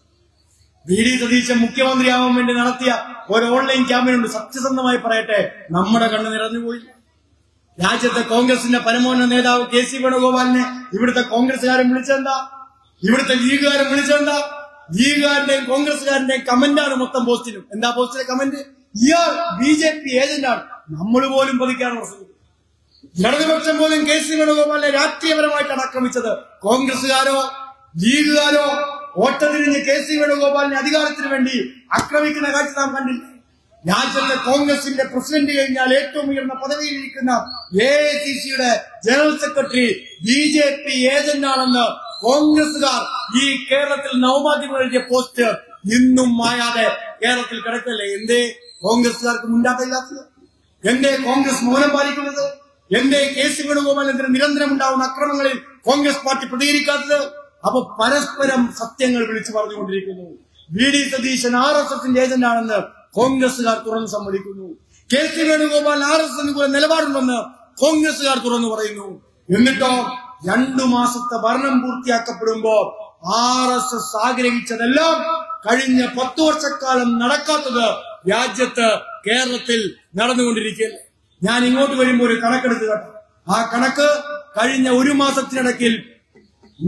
VD സതീശൻ മുഖ്യമന്ത്രിയാവാൻ വേണ്ടി നടത്തിയ ഒരു ഓൺലൈൻ ക്യാമ്പയിൻ ഉണ്ട്. സത്യസന്ധമായി പറയട്ടെ, നമ്മുടെ കണ്ണ് നിറഞ്ഞുപോയി. രാജ്യത്തെ കോൺഗ്രസിന്റെ പരമോന്നത നേതാവ് KC വേണുഗോപാലിനെ ഇവിടുത്തെ കോൺഗ്രസ്സുകാരൻ വിളിച്ചെന്താ? ഇവിടുത്തെ ലീഗുകാരൻ വിളിച്ചെന്താ? ലീഗുകാരന്റെയും കോൺഗ്രസ്സുകാരന്റെയും കമന്റാണ് മൊത്തം പോസ്റ്റിലും. എന്താ പോസ്റ്റിലെ കമന്റ്? ഇയാൾ BJP ഏജന്റാണ്. നമ്മൾ പോലും പതിക്കാണ് പ്രശ്നം. ഇടതുപക്ഷം പോലും KC വേണുഗോപാലിനെ രാഷ്ട്രീയപരമായിട്ടാണ് ആക്രമിച്ചത്. കോൺഗ്രസ്സുകാരോ ലീഗുകാരോ ഒറ്റതിരിഞ്ഞ് KC വേണുഗോപാലിനെ അധികാരത്തിന് വേണ്ടി ആക്രമിക്കുന്ന കാഴ്ച നാം കണ്ടില്ല. രാജ്യത്തെ കോൺഗ്രസിന്റെ പ്രസിഡന്റ് കഴിഞ്ഞാൽ ഏറ്റവും ഉയർന്ന പദവിയിലിരിക്കുന്ന AICCയുടെ ജനറൽ സെക്രട്ടറി BJP ഏജന്റാണെന്ന് കോൺഗ്രസുകാർ ഈ കേരളത്തിൽ നവമാധ്യമങ്ങൾ എഴുതിയ പോസ്റ്റ് ഇന്നും മായാതെ കേരളത്തിൽ കിടക്കല്ലേ? എന്തേ കോൺഗ്രസുകാർക്ക് മുൻപാട്ടില്ലാത്തത്? എന്തേ കോൺഗ്രസ് മൗനം പാലിക്കുന്നത്? എന്തേ KC വേണുഗോപാലിനെതിരെ നിരന്തരം ഉണ്ടാവുന്ന അക്രമങ്ങളിൽ കോൺഗ്രസ് പാർട്ടി പ്രതികരിക്കാത്തത്? അപ്പൊ പരസ്പരം സത്യങ്ങൾ വിളിച്ചു പറഞ്ഞുകൊണ്ടിരിക്കുന്നു. VD സതീശൻ RSSന്റെ ഏജന്റാണെന്ന് കോൺഗ്രസുകാർ തുറന്നു സമ്മതിക്കുന്നു. KC വേണുഗോപാൽ RSS നിലപാടുണ്ടെന്ന് കോൺഗ്രസുകാർ തുറന്നു പറയുന്നു. എന്നിട്ടോ 2 മാസത്തെ ഭരണം പൂർത്തിയാക്കപ്പെടുമ്പോ RSS ആഗ്രഹിച്ചതെല്ലാം കഴിഞ്ഞ 10 വർഷക്കാലം നടക്കാത്തത് രാജ്യത്ത് കേരളത്തിൽ നടന്നുകൊണ്ടിരിക്കുകയല്ലേ? ഞാൻ ഇങ്ങോട്ട് വരുമ്പോൾ ഒരു കണക്കെടുത്ത് കേട്ടോ. ആ കണക്ക് കഴിഞ്ഞ 1 മാസത്തിനിടയ്ക്കിൽ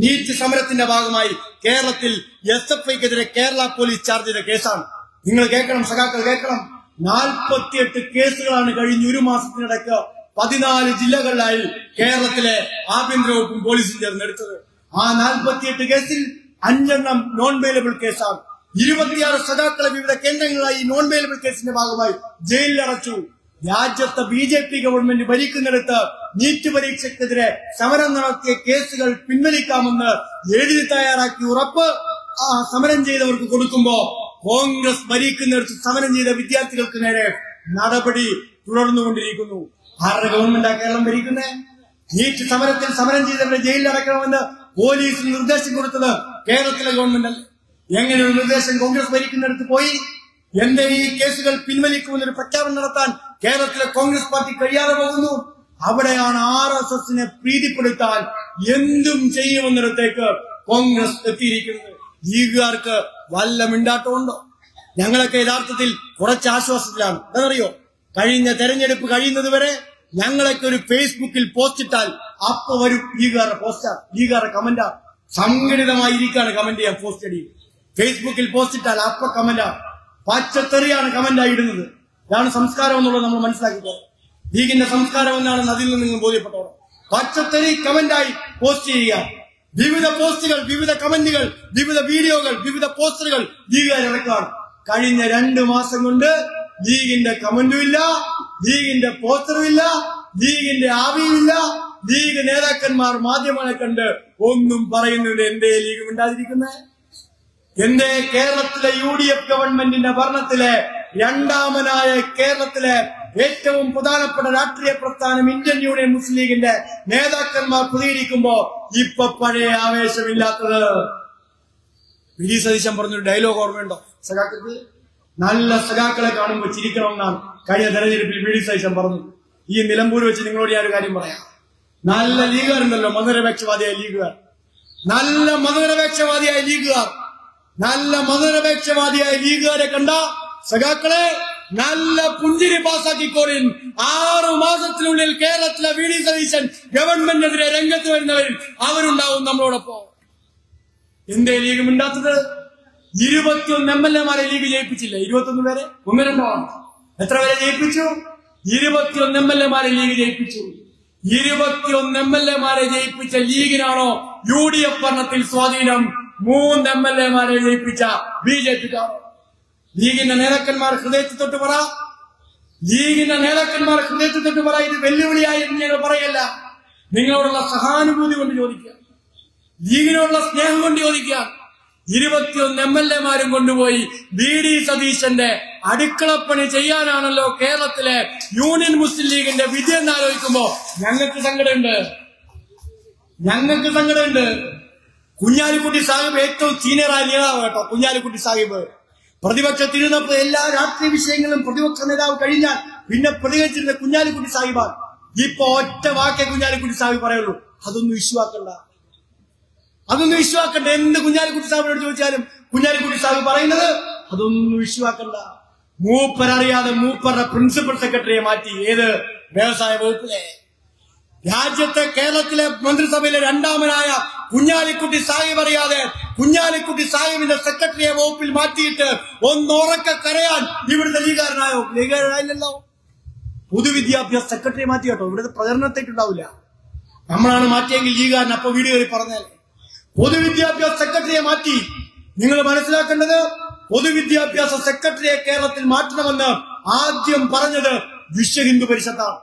നീറ്റ് സമരത്തിന്റെ ഭാഗമായി കേരളത്തിൽ SFIക്കെതിരെ കേരള പോലീസ് ചാർജ് ചെയ്ത കേസാണ്. നിങ്ങൾ കേൾക്കണം, സഖാക്കൾ കേൾക്കണം. 48 കേസുകളാണ് കഴിഞ്ഞ 1 മാസത്തിനിടയ്ക്ക് 14 ജില്ലകളിലായി കേരളത്തിലെ ആഭ്യന്തര വകുപ്പും പോലീസും ചേർന്നെടുത്തത്. ആ 48 കേസിൽ 5 നോൺ ബെയിലബിൾ കേസാണ്. 26 സഖാക്കളെ വിവിധ കേന്ദ്രങ്ങളായി നോൺ ബെയിലബിൾ കേസിന്റെ ഭാഗമായി ജയിലിൽ അടച്ചു. രാജ്യത്തെ BJP ഗവൺമെന്റ് ഭരിക്കുന്നിടത്ത് നീറ്റ് പരീക്ഷയ്ക്കെതിരെ സമരം നടത്തിയ കേസുകൾ പിൻവലിക്കാമെന്ന് എഴുതി തയ്യാറാക്കി ഉറപ്പ് ആ സമരം ചെയ്തവർക്ക് കൊടുക്കുമ്പോ കോൺഗ്രസ് ഭരിക്കുന്നിടത്ത് സമരം ചെയ്ത വിദ്യാർത്ഥികൾക്ക് നേരെ നടപടി തുടർന്നുകൊണ്ടിരിക്കുന്നു. ആരുടെ ഗവൺമെന്റാ കേരളം ഭരിക്കുന്നത്? നീറ്റ് സമരത്തിൽ സമരം ചെയ്തവരെ ജയിലിൽ അടക്കണമെന്ന് പോലീസിന് നിർദ്ദേശം കൊടുത്തത് കേരളത്തിലെ ഗവൺമെന്റ് അല്ലേ? എങ്ങനെ ഒരു നിർദ്ദേശം കോൺഗ്രസ് ഭരിക്കുന്നിടത്ത് പോയി? എന്റെ ഈ കേസുകൾ പിൻവലിക്കുമെന്നൊരു പ്രഖ്യാപനം നടത്താൻ കേരളത്തിലെ കോൺഗ്രസ് പാർട്ടി കഴിയാതെ പോകുന്നു. അവിടെയാണ് RSSനെ പ്രീതിപ്പെടുത്താൻ എന്തും ചെയ്യുമെന്നിടത്തേക്ക് കോൺഗ്രസ് എത്തിയിരിക്കുന്നത്. ലീഗുകാർക്ക് വല്ല മിണ്ടാട്ടമുണ്ടോ? ഞങ്ങളൊക്കെ യഥാർത്ഥത്തിൽ കുറച്ച് ആശ്വാസത്തിലാണ്. എന്താണെന്നറിയോ? കഴിഞ്ഞ തെരഞ്ഞെടുപ്പ് കഴിയുന്നത് വരെ ഞങ്ങളൊക്കെ ഒരു ഫേസ്ബുക്കിൽ പോസ്റ്റ് ഇട്ടാൽ അപ്പൊ വരും ലീഗുകാരുടെ പോസ്റ്റാ, ലീഗുകാരുടെ കമന്റാ. സംഘടിതമായിരിക്കാണ് കമന്റ് ചെയ്യാൻ പോസ്റ്റ് അടിയും. ഫേസ്ബുക്കിൽ പോസ്റ്റ് ഇട്ടാൽ അപ്പൊ കമന്റാ, പച്ചത്തെറിയാണ് കമന്റായി ഇടുന്നത്. ഇതാണ് സംസ്കാരം എന്നുള്ളത് നമ്മൾ മനസ്സിലാക്കിക്കോ. ലീഗിന്റെ സംസ്കാരം എന്നാണെന്ന് അതിൽ നിന്ന് നിങ്ങൾ ബോധ്യപ്പെട്ടോളൂ. പച്ചത്തെറി കമന്റായി പോസ്റ്റ് ചെയ്യുക. വിവിധ പോസ്റ്റുകൾ, വിവിധ കമന്റുകൾ, വിവിധ വീഡിയോകൾ, വിവിധ പോസ്റ്ററുകൾ ലീഗുകാർ ഇറക്കുകയാണ്. കഴിഞ്ഞ 2 മാസം കൊണ്ട് ലീഗിന്റെ കമന്റും ഇല്ല, ലീഗിന്റെ പോസ്റ്ററും ഇല്ല, ലീഗിന്റെ ആവിയുമില്ല. ലീഗ് നേതാക്കന്മാർ മാധ്യമങ്ങളെ കണ്ട് ഒന്നും പറയുന്നുണ്ട്. എന്തേ ലീഗ് മിണ്ടാതിരിക്കുന്നത്? എന്തേ കേരളത്തിലെ UDF ഗവൺമെന്റിന്റെ ഭരണത്തിലെ രണ്ടാമനായ കേരളത്തിലെ ഏറ്റവും പ്രധാനപ്പെട്ട രാഷ്ട്രീയ പ്രസ്ഥാനം ഇന്ത്യൻ യൂണിയൻ മുസ്ലിം ലീഗിന്റെ നേതാക്കന്മാർ പ്രതികരിക്കുമ്പോ ഇപ്പൊ പഴയ ആവേശമില്ലാത്തത്? വി ഡി സതീശൻ പറഞ്ഞൊരു ഡയലോഗ് ഓർമ്മയുണ്ടോ സഖാക്കൾക്ക്? നല്ല സഖാക്കളെ കാണുമ്പോൾ ചിരിക്കണമെന്നാണ് കഴിഞ്ഞ തെരഞ്ഞെടുപ്പിൽ വി ഡി സതീശൻ പറഞ്ഞു. ഈ നിലമ്പൂർ വെച്ച് നിങ്ങളോട് ഞാൻ ഒരു കാര്യം പറയാം. നല്ല ലീഗുകാരുണ്ടല്ലോ, മതനിരപേക്ഷവാദിയായ ലീഗുകാർ, നല്ല മതനിരപേക്ഷവാദിയായ ലീഗുകാർ, നല്ല മതനിരപേക്ഷവാദിയായ ലീഗുകാരെ കണ്ട സഖാക്കളെ നല്ല പുഞ്ചിരി പാസാക്കിക്കോളിൻ. 6 മാസത്തിനുള്ളിൽ കേരളത്തിലെ വി ഡി സതീശൻ ഗവൺമെന്റിനെതിരെ രംഗത്ത് വരുന്നവരിൽ അവരുണ്ടാവും നമ്മളോടൊപ്പം. എന്തേ ലീഗ് മിണ്ടാത്തത്? 21 MLA ലീഗ് ജയിപ്പിച്ചില്ല. 21 പേരെ, 1-2 ആണ്. എത്ര പേരെ ജയിപ്പിച്ചു? 21 MLA ലീഗ് ജയിപ്പിച്ചു. 21 MLA ജയിപ്പിച്ച ലീഗിനാണോ UDF ഭരണത്തിൽ സ്വാധീനം? 3 MLA ജയിപ്പിച്ച BJPക്കാണോ? ലീഗിന്റെ നേതാക്കന്മാർ ഹൃദയത്തിൽ തൊട്ട് പറ, ലീഗിന്റെ നേതാക്കന്മാർ ഹൃദയത്തിൽ തൊട്ട് പറ. ഇത് വെല്ലുവിളിയായി ഞങ്ങൾ പറയല്ല, നിങ്ങളോടുള്ള സഹാനുഭൂതി കൊണ്ട് ചോദിക്കുക, ലീഗിനോടുള്ള സ്നേഹം കൊണ്ട് ചോദിക്കുക. 21 MLA കൊണ്ടുപോയി വി ഡി സതീശന്റെ അടുക്കളപ്പണി ചെയ്യാനാണല്ലോ കേരളത്തിലെ യൂണിയൻ മുസ്ലിം ലീഗിന്റെ വിജയം എന്നാലോചിക്കുമ്പോ ഞങ്ങൾക്ക് സങ്കടമുണ്ട്, ഞങ്ങൾക്ക് സങ്കടമുണ്ട്. കുഞ്ഞാലിക്കുട്ടി സാഹിബ് ഏറ്റവും സീനിയറായ നേതാവ് കേട്ടോ. കുഞ്ഞാലിക്കുട്ടി സാഹിബ് പ്രതിപക്ഷത്തിരുന്നപ്പോ എല്ലാ രാഷ്ട്രീയ വിഷയങ്ങളും പ്രതിപക്ഷ നേതാവ് കഴിഞ്ഞാൽ പിന്നെ പ്രതികരിച്ചിരുന്ന കുഞ്ഞാലിക്കുട്ടി സാഹിബാണ്. ഇപ്പൊ ഒറ്റ വാക്കേ കുഞ്ഞാലിക്കുട്ടി സാഹിബ് പറയുള്ളൂ, അതൊന്നും ഇഷ്യൂ ആക്കണ്ട, അതൊന്നും ഇഷ്യൂ ആക്കണ്ട. എന്ത് കുഞ്ഞാലിക്കുട്ടി സാഹിബിനോട് ചോദിച്ചാലും കുഞ്ഞാലിക്കുട്ടി സാഹിബ് പറയുന്നത് അതൊന്നും ഇഷ്യൂ ആക്കണ്ട. മൂപ്പരറിയാതെ മൂപ്പരുടെ പ്രിൻസിപ്പൽ സെക്രട്ടറിയെ മാറ്റി. ഏത്? വ്യവസായ വകുപ്പിലെ. രാജ്യത്തെ കേരളത്തിലെ മന്ത്രിസഭയിലെ രണ്ടാമനായ കുഞ്ഞാലിക്കുട്ടി സാഹിബ് അറിയാതെ കുഞ്ഞാലിക്കുട്ടി സാഹിബിന്റെ സെക്രട്ടറിയെ വകുപ്പിൽ മാറ്റിയിട്ട് ഒന്നുറക്കെ കരയാൻ ഇവിടുത്തെ ലീഗുകാരനായോ? ലീഗുകാരനായില്ലല്ലോ. പൊതുവിദ്യാഭ്യാസ സെക്രട്ടറിയെ മാറ്റി കേട്ടോ. ഇവിടുത്തെ പ്രചരണത്തേക്കുണ്ടാവില്ല. നമ്മളാണ് മാറ്റിയെങ്കിൽ ലീഗുകാരൻ അപ്പൊ വീഡിയോ പറഞ്ഞാൽ പൊതുവിദ്യാഭ്യാസ സെക്രട്ടറിയെ മാറ്റി. നിങ്ങൾ മനസ്സിലാക്കേണ്ടത്, പൊതുവിദ്യാഭ്യാസ സെക്രട്ടറിയെ കേരളത്തിൽ മാറ്റണമെന്ന് ആദ്യം പറഞ്ഞത് വിശ്വ ഹിന്ദു പരിഷത്താണ്.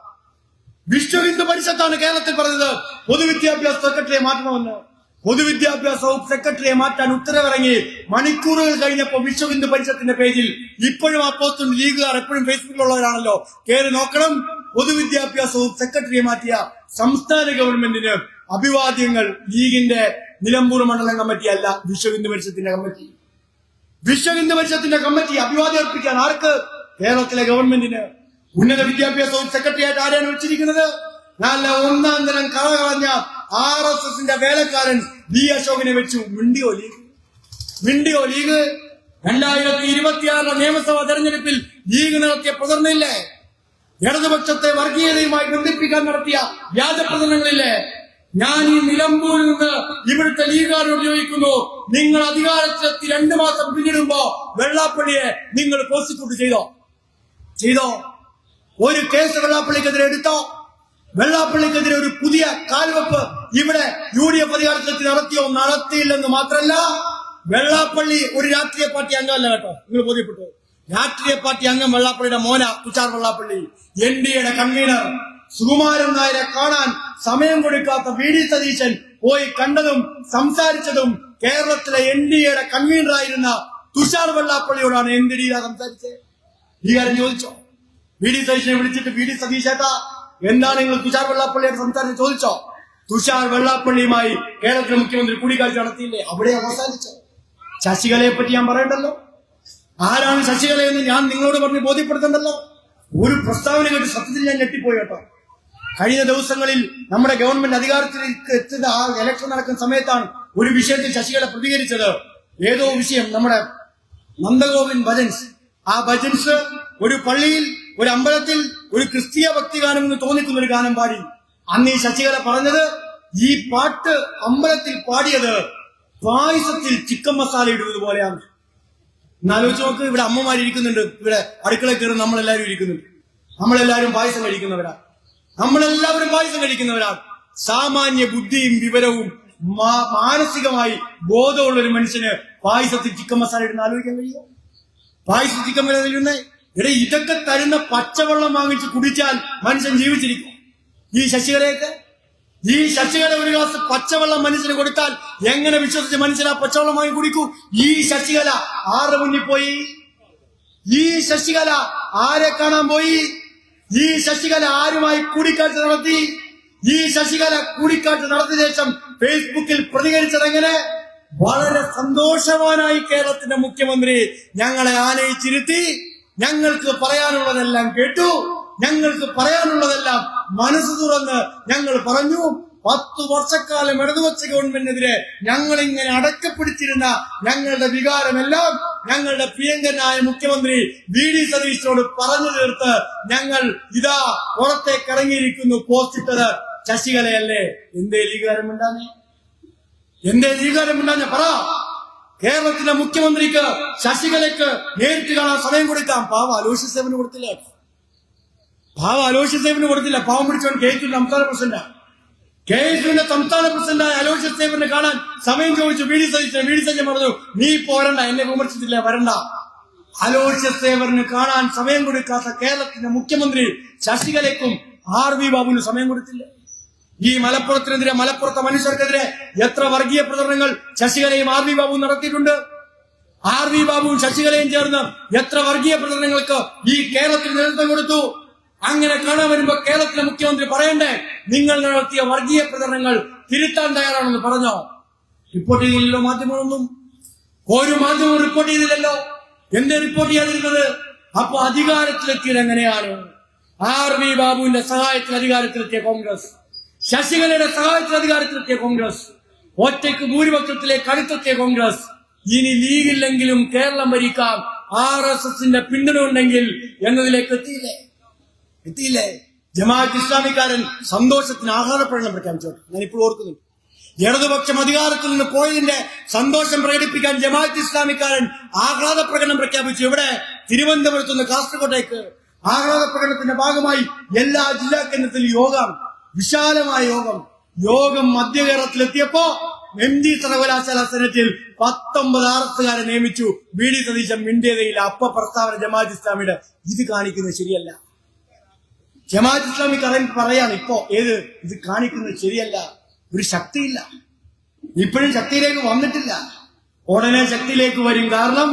വിശ്വ ഹിന്ദു പരിഷത്താണ് കേരളത്തിൽ പറഞ്ഞത് പൊതുവിദ്യാഭ്യാസ സെക്രട്ടറിയെ മാറ്റണമെന്ന്. പൊതുവിദ്യാഭ്യാസ വകുപ്പ് സെക്രട്ടറിയെ മാറ്റാൻ ഉത്തരവിറങ്ങി മണിക്കൂറുകൾ കഴിഞ്ഞപ്പോ വിശ്വ ഹിന്ദു പരിഷത്തിന്റെ പേജിൽ ഇപ്പോഴും ആ പോസ്റ്റുണ്ട്. ലീഗുകാർ എപ്പോഴും ഫേസ്ബുക്കിലുള്ളവരാണല്ലോ, കയറി നോക്കണം. പൊതുവിദ്യാഭ്യാസ വകുപ്പ് സെക്രട്ടറിയെ മാറ്റിയ സംസ്ഥാന ഗവൺമെന്റിന് അഭിവാദ്യങ്ങൾ. ലീഗിന്റെ നിലമ്പൂർ മണ്ഡലം കമ്മിറ്റി അല്ല, വിശ്വ ഹിന്ദു പരിഷത്തിന്റെ കമ്മിറ്റി. വിശ്വ ഹിന്ദു പരിഷത്തിന്റെ കമ്മിറ്റി അഭിവാദ്യം അർപ്പിക്കാൻ ആർക്ക്? കേരളത്തിലെ ഗവൺമെന്റിന്. ഉന്നത വിദ്യാഭ്യാസ വകുപ്പ് സെക്രട്ടറി ആയിട്ട് ആരെയാണ് വെച്ചിരിക്കുന്നത്? നല്ല 1-ാം തരം കളഞ്ഞ RSSന്റെ വേലക്കാരൻ ബി അശോകനെ വെച്ചു. മിണ്ടിയോ ലീഗ്? മിണ്ടിയോ ലീഗ്? 2026 നിയമസഭാ തെരഞ്ഞെടുപ്പിൽ ലീഗ് നടത്തിയ പ്രചരണമില്ലേ? ഇടതുപക്ഷത്തെ വർഗീയതയുമായി ബന്ധിപ്പിക്കാൻ നടത്തിയ വ്യാജ പ്രചരണങ്ങളില്ലേ? ഞാൻ ഈ നിലമ്പൂരിൽ നിന്ന് ഇവിടുത്തെ ലീഗുകാരോട് ചോദിക്കുന്നു, നിങ്ങൾ അധികാരത്തിലെത്തി 2 മാസം പിന്നിടുമ്പോ വെള്ളാപ്പള്ളിയെ നിങ്ങൾ പ്രോസിക്യൂട്ട് ചെയ്തോ? ഒരു കേസ് വെള്ളാപ്പള്ളിക്കെതിരെ എടുത്തോ? വെള്ളാപ്പള്ളിക്കെതിരെ ഒരു പുതിയ കാൽവെപ്പ് ഇവിടെ UDF അധികാരത്തിലെത്തി നടത്തിയില്ലെന്ന് മാത്രമല്ല, വെള്ളാപ്പള്ളി ഒരു രാഷ്ട്രീയ പാർട്ടി അംഗമല്ല കേട്ടോ. നിങ്ങൾ ബോധ്യപ്പെട്ടു? രാഷ്ട്രീയ പാർട്ടി അംഗം വെള്ളാപ്പള്ളിയുടെ മോന തുഷാർ വെള്ളാപ്പള്ളി. NDAയുടെ കൺവീനർ സുകുമാരൻ നായരെ കാണാൻ സമയം കൊടുക്കാത്ത വി ഡി സതീശൻ പോയി കണ്ടതും സംസാരിച്ചതും കേരളത്തിലെ NDAയുടെ കൺവീനറായിരുന്ന തുഷാർ വെള്ളാപ്പള്ളിയോടാണ്. എന്തിനാ സംസാരിച്ചത്? ഈ കാര്യം ചോദിച്ചോ? വി ഡി സതീശനെ വിളിച്ചിട്ട് വി ഡി സതീശേട്ടാ എന്താണ് നിങ്ങൾ തുഷാർ വെള്ളാപ്പള്ളിയോട് സംസാരിച്ച് ചോദിച്ചോ? തുഷാർ വെള്ളാപ്പള്ളിയുമായി കേരളത്തിലെ മുഖ്യമന്ത്രി കൂടിക്കാഴ്ച നടത്തിയില്ലേ? അവിടെ അവസാനിച്ചോ? ശശികലയെ പറ്റി ഞാൻ പറയണ്ടല്ലോ. ആരാണ് ശശികലയെന്ന് ഞാൻ നിങ്ങളോട് പറഞ്ഞ് ബോധ്യപ്പെടുത്തണ്ടല്ലോ. ഒരു പ്രസ്താവന കേട്ട് സത്യത്തിൽ ഞാൻ ഞെട്ടിപ്പോയി കേട്ടോ. കഴിഞ്ഞ ദിവസങ്ങളിൽ നമ്മുടെ ഗവൺമെന്റ് അധികാരത്തിലേക്ക് എത്തുന്ന ആ ഇലക്ഷൻ നടക്കുന്ന സമയത്താണ് ഒരു വിഷയത്തിൽ ശശികല പ്രതികരിച്ചത്. ഏതോ വിഷയം, നമ്മുടെ നന്ദഗോവിന്ദ് ഭജൻസ്, ആ ഭജൻസ് ഒരു പള്ളിയിൽ, ഒരു അമ്പലത്തിൽ ഒരു ക്രിസ്തീയ ഭക്തിഗാനം എന്ന് തോന്നിക്കുന്ന ഒരു ഗാനം പാടി. അന്ന് ഈ ശശികല പറഞ്ഞത്, ഈ പാട്ട് അമ്പലത്തിൽ പാടിയത് പായസത്തിൽ ചിക്കൻ മസാല ഇടുന്നത് പോലെയാണ്. എന്നാലോചിച്ച് നോക്ക്, ഇവിടെ അമ്മമാരിയ്ക്കുന്നുണ്ട്, ഇവിടെ അടുക്കള കയറി നമ്മളെല്ലാവരും ഇരിക്കുന്നുണ്ട്. നമ്മളെല്ലാവരും പായസം കഴിക്കുന്നവരാ, നമ്മളെല്ലാവരും പായസം കഴിക്കുന്നവരാ. സാമാന്യ ബുദ്ധിയും വിവരവും മാനസികമായി ബോധമുള്ള ഒരു മനുഷ്യന് പായസത്തിൽ ചിക്കൻ മസാല ഇടുന്ന ആലോചിക്കാൻ കഴിയുമോ? പായസത്തിൽ ചിക്കൻ മസാല ഇടുന്നേ, ഇവിടെ ഇതൊക്കെ തരുന്ന പച്ചവെള്ളം വാങ്ങിച്ച് കുടിച്ചാൽ മനുഷ്യൻ ജീവിച്ചിരിക്കും. ഈ ശശികല ഒരു ഗ്ലാസ് പച്ചവെള്ളം മനുഷ്യന് കൊടുത്താൽ എങ്ങനെ വിശ്വസിച്ച് മനുഷ്യൻ ആ പച്ചവെള്ളം വാങ്ങി കുടിക്കൂ? ഈ ശശികല ആരുടെ മുന്നിൽ പോയി? ഈ ശശികല ആരെ കാണാൻ പോയി? ഈ ശശികല ആരുമായി കൂടിക്കാഴ്ച നടത്തി? ഈ ശശികല കൂടിക്കാഴ്ച നടത്തിയ ശേഷം ഫേസ്ബുക്കിൽ പ്രതികരിച്ചത് എങ്ങനെ? വളരെ സന്തോഷവാനായി കേരളത്തിന്റെ മുഖ്യമന്ത്രി ഞങ്ങളെ ആനയിച്ചിരുത്തി, ഞങ്ങൾക്ക് പറയാനുള്ളതെല്ലാം കേട്ടു, ഞങ്ങൾക്ക് പറയാനുള്ളതെല്ലാം മനസ്സ് തുറന്ന് ഞങ്ങൾ പറഞ്ഞു. 10 വർഷക്കാലം ഇടതുപക്ഷ ഗവൺമെന്റിനെതിരെ ഞങ്ങളിങ്ങനെ അടക്കപ്പിടിച്ചിരുന്ന ഞങ്ങളുടെ വികാരമെല്ലാം ഞങ്ങളുടെ പ്രിയങ്കരനായ മുഖ്യമന്ത്രി VD സതീശനോട് പറഞ്ഞു തീർത്ത് ഞങ്ങൾ ഇതാ പുറത്തേക്ക് ഇറങ്ങിയിരിക്കുന്നു. പോസ്റ്റിട്ടത് ശശികലയല്ലേ? എന്തേ ലീകാരമുണ്ടാഞ്ഞ പറ. കേരളത്തിന്റെ മുഖ്യമന്ത്രിക്ക് ശശികലയ്ക്ക് നേരിട്ട് കാണാൻ സമയം കൊടുക്കാം. പാവം അലോഷ്യസ് സേവന് കൊടുത്തില്ല. പാവം പിടിച്ചവൻ KSUവിന്റെ സംസ്ഥാന പ്രസിഡന്റ്. KSUവിന്റെ സംസ്ഥാന പ്രസിഡന്റായ അലോഷ്യസ് സേവനെ കാണാൻ സമയം ചോദിച്ചു VD സതീശൻ പറഞ്ഞു, നീ പോരണ്ട, എന്നെ വിമർശിച്ചില്ല, വരണ്ട. അലോഷ്യസ് സേവന് കാണാൻ സമയം കൊടുക്കാത്ത കേരളത്തിന്റെ മുഖ്യമന്ത്രി ശശികലയ്ക്കും RV ബാബുവിന് സമയം കൊടുത്തില്ല. ഈ മലപ്പുറത്തിനെതിരെ, മലപ്പുറത്തെ മനുഷ്യർക്കെതിരെ എത്ര വർഗീയ പ്രചരണങ്ങൾ ശശികലയും RV ബാബുവും നടത്തിയിട്ടുണ്ട്. RV ബാബുവും ശശികലയും ചേർന്ന് എത്ര വർഗീയ പ്രചരണങ്ങൾക്ക് ഈ കേരളത്തിൽ നേതൃത്വം കൊടുത്തു. അങ്ങനെ കാണാൻ വരുമ്പോ കേരളത്തിലെ മുഖ്യമന്ത്രി പറയണ്ടേ, നിങ്ങൾ നടത്തിയ വർഗീയ പ്രചരണങ്ങൾ തിരുത്താൻ തയ്യാറാണെന്ന് പറഞ്ഞോ? റിപ്പോർട്ട് ചെയ്തില്ലല്ലോ മാധ്യമങ്ങളൊന്നും. ഒരു മാധ്യമവും റിപ്പോർട്ട് ചെയ്തില്ലല്ലോ. എന്തേ റിപ്പോർട്ട് ചെയ്യാതിരുന്നത്? അപ്പൊ അധികാരത്തിലെത്തിയത് എങ്ങനെയാണ്? RV ബാബുവിന്റെ സഹായത്തിൽ അധികാരത്തിലെത്തിയ കോൺഗ്രസ്, ശശികലയുടെ സഹായത്തിൽ അധികാരത്തിലെത്തിയ കോൺഗ്രസ്, ഒറ്റയ്ക്ക് ഭൂരിപക്ഷത്തിലേക്ക് അടുത്തെത്തിയ കോൺഗ്രസ്, ഇനി ലീഗില്ലെങ്കിലും കേരളം ഭരിക്കാം, RSSന്റെ പിന്തുണ ഉണ്ടെങ്കിൽ എന്നതിലേക്ക് എത്തിയില്ലേ? ജമാഅത്ത് ഇസ്ലാമിക്കാരൻ സന്തോഷത്തിന് ആഹ്ലാദപ്രകടനം പ്രഖ്യാപിച്ചു. ഞാനിപ്പോൾ ഓർക്കുന്നുണ്ട്, ഇടതുപക്ഷം അധികാരത്തിൽ നിന്ന് പോയതിന്റെ സന്തോഷം പ്രകടിപ്പിക്കാൻ ജമാഅത്ത് ഇസ്ലാമിക്കാരൻ ആഹ്ലാദ പ്രകടനം പ്രഖ്യാപിച്ചു. ഇവിടെ തിരുവനന്തപുരത്ത് നിന്ന് കാസർഗോട്ടേക്ക് ആഹ്ലാദ പ്രകടനത്തിന്റെ ഭാഗമായി എല്ലാ ജില്ലാ കേന്ദ്രത്തിലും വിശാലമായ യോഗം മധ്യ കേരളത്തിലെത്തിയപ്പോ MG സർവകലാശാല സെനറ്റിൽ 19 RSകാരെ നിയമിച്ചു. VD സതീശൻ മിണ്ടിയതയില്ല. അപ്പ പ്രസ്താവന ജമാഅത്ത് ഇസ്ലാമിയുടെ. ഇത് കാണിക്കുന്നത് ശരിയല്ല. ജമാഅത്ത് ഇസ്ലാമി പറയാണ് ഇപ്പോ ഇത് കാണിക്കുന്നത് ശരിയല്ല. ഒരു ശക്തിയില്ല, ഇപ്പോഴും ശക്തിയിലേക്ക് വന്നിട്ടില്ല. ഉടനെ ശക്തിയിലേക്ക് വരും. കാരണം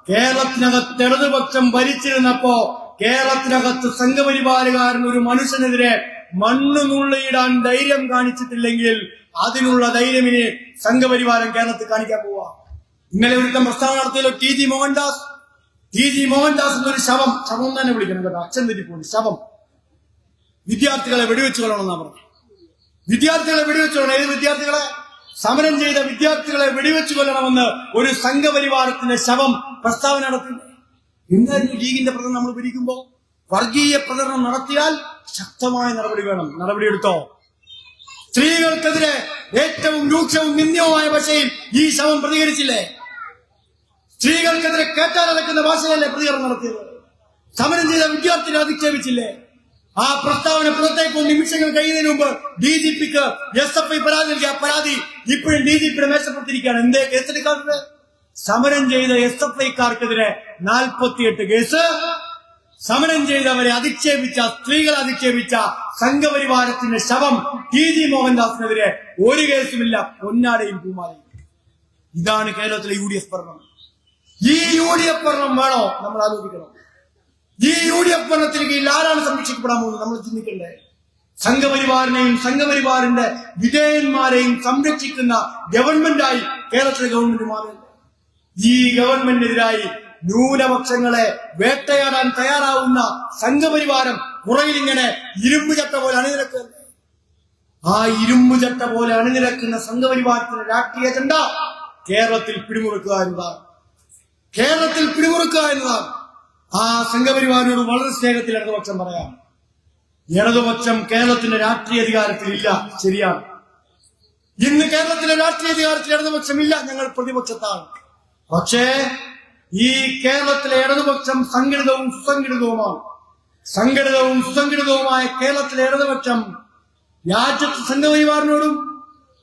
കേരളത്തിനകത്ത് ഇടതുപക്ഷം ഭരിച്ചിരുന്നപ്പോ കേരളത്തിനകത്ത് സംഘപരിവാരകാരൻ ഒരു മനുഷ്യനെതിരെ മണ്ണ് നുള്ളിയിടാൻ ധൈര്യം കാണിച്ചിട്ടില്ലെങ്കിൽ അതിനുള്ള ധൈര്യമിനെ സംഘപരിവാരം കേരളത്തിൽ കാണിക്കാൻ പോവാ. ഇന്നലെ ഒരുത്തം പ്രസ്താവന നടത്തിയല്ലോ, TG മോഹൻദാസ് എന്നൊരു ശവം തന്നെ വിളിക്കണം കേട്ടോ, അച്ഛൻ തെറ്റിപ്പോയി. ശവം വിദ്യാർത്ഥികളെ വെടിവെച്ചു കൊല്ലണമെന്നാ പറഞ്ഞു. വിദ്യാർത്ഥികളെ വെടിവെച്ചു കൊല്ലണം. ഏത് വിദ്യാർത്ഥികളെ? സമരം ചെയ്ത വിദ്യാർത്ഥികളെ വെടിവെച്ചു കൊല്ലണമെന്ന് ഒരു സംഘപരിവാരത്തിന്റെ ശവം പ്രസ്താവന നടത്തി. എന്തായിരുന്നു ലീഗിന്റെ പ്രചരണം? നമ്മൾ ഭരിക്കുമ്പോ വർഗീയ പ്രചരണം നടത്തിയാൽ ശക്തമായ നടപടി വേണം. നടപടിയെടുത്തോ? സ്ത്രീകൾക്കെതിരെ ഏറ്റവും രൂക്ഷവും നിന്ദ്യവുമായ ഭാഷയിൽ ഈ ശവം പ്രതികരിച്ചില്ലേ? സ്ത്രീകൾക്കെതിരെ കേട്ടാലടക്കുന്ന ഭാഷയല്ലേ പ്രതികരണം നടത്തിയത്? സമരം ചെയ്ത വിദ്യാർത്ഥികളെ അധിക്ഷേപിച്ചില്ലേ? ആ പ്രസ്താവന പുറത്തേക്ക് നിമിഷങ്ങൾ കഴിയുന്നതിന് മുമ്പ് DGPക്ക് SFI പരാതി നൽകിയ പരാതി ഇപ്പോഴും DGPയുടെ മേശപ്പുറത്തിരിക്കുകയാണ്. എന്തേ കേസെടുക്കാത്തത്? സമരം ചെയ്ത SFIക്കാർക്കെതിരെ 48 കേസ്, സമരം ചെയ്തവരെ അധിക്ഷേപിച്ച, സ്ത്രീകളെ അധിക്ഷേപിച്ച സംഘപരിവാരത്തിന്റെ ശവം TG മോഹൻദാസിനെതിരെ ഒരു കേസുമില്ല. പൊന്നാടയും പൂമാലയും. ഇതാണ് കേരളത്തിലെ UDF ഭരണം. ഈ UDF ഭരണം വേണോ? നമ്മൾ ആലോചിക്കണം. ഈ UDF ഭരണത്തിന് കീഴിൽ ആരാണ് സംരക്ഷിക്കപ്പെടാൻ പോകുന്നത്? നമ്മൾ ചിന്തിക്കണ്ടേ? സംഘപരിവാറിനെയും സംഘപരിവാറിന്റെ വിധേയന്മാരെയും സംരക്ഷിക്കുന്ന ഗവൺമെന്റായി കേരളത്തിലെ ഗവൺമെന്റ് മാറില്ല. ഈ ഗവൺമെന്റിനെതിരായി ന്യൂനപക്ഷങ്ങളെ വേട്ടയാടാൻ തയ്യാറാവുന്ന സംഘപരിവാരം പുറകിൽ ഇങ്ങനെ ഇരുമ്പ് ചട്ട പോലെ അണിനിരക്കുക. ആ ഇരുമ്പ് ചട്ട പോലെ അണിനിരക്കുന്ന സംഘപരിവാരത്തിന്റെ രാഷ്ട്രീയ അജണ്ട കേരളത്തിൽ പിടിമുറുക്കുക എന്നതാണ്. കേരളത്തിൽ പിടിമുറുക്കുക എന്നതാണ്. ആ സംഘപരിവാരോട് വളരെ സ്നേഹത്തിൽ ഇടതുപക്ഷം പറയാം. ഇടതുപക്ഷം കേരളത്തിന്റെ രാഷ്ട്രീയ അധികാരത്തിൽ ഇല്ല, ശരിയാണ്. ഇന്ന് കേരളത്തിലെ രാഷ്ട്രീയ അധികാരത്തിൽ ഇടതുപക്ഷമില്ല, ഞങ്ങൾ പ്രതിപക്ഷത്താണ്. പക്ഷേ ഈ കേരളത്തിലെ ഇടതുപക്ഷം സംഘടിതവും സുസംഘടിതവുമാണ്. സംഘടിതവും സുസംഘടിതവുമായ കേരളത്തിലെ ഇടതുപക്ഷം രാജ്യത്ത് സംഘപരിവാറിനോടും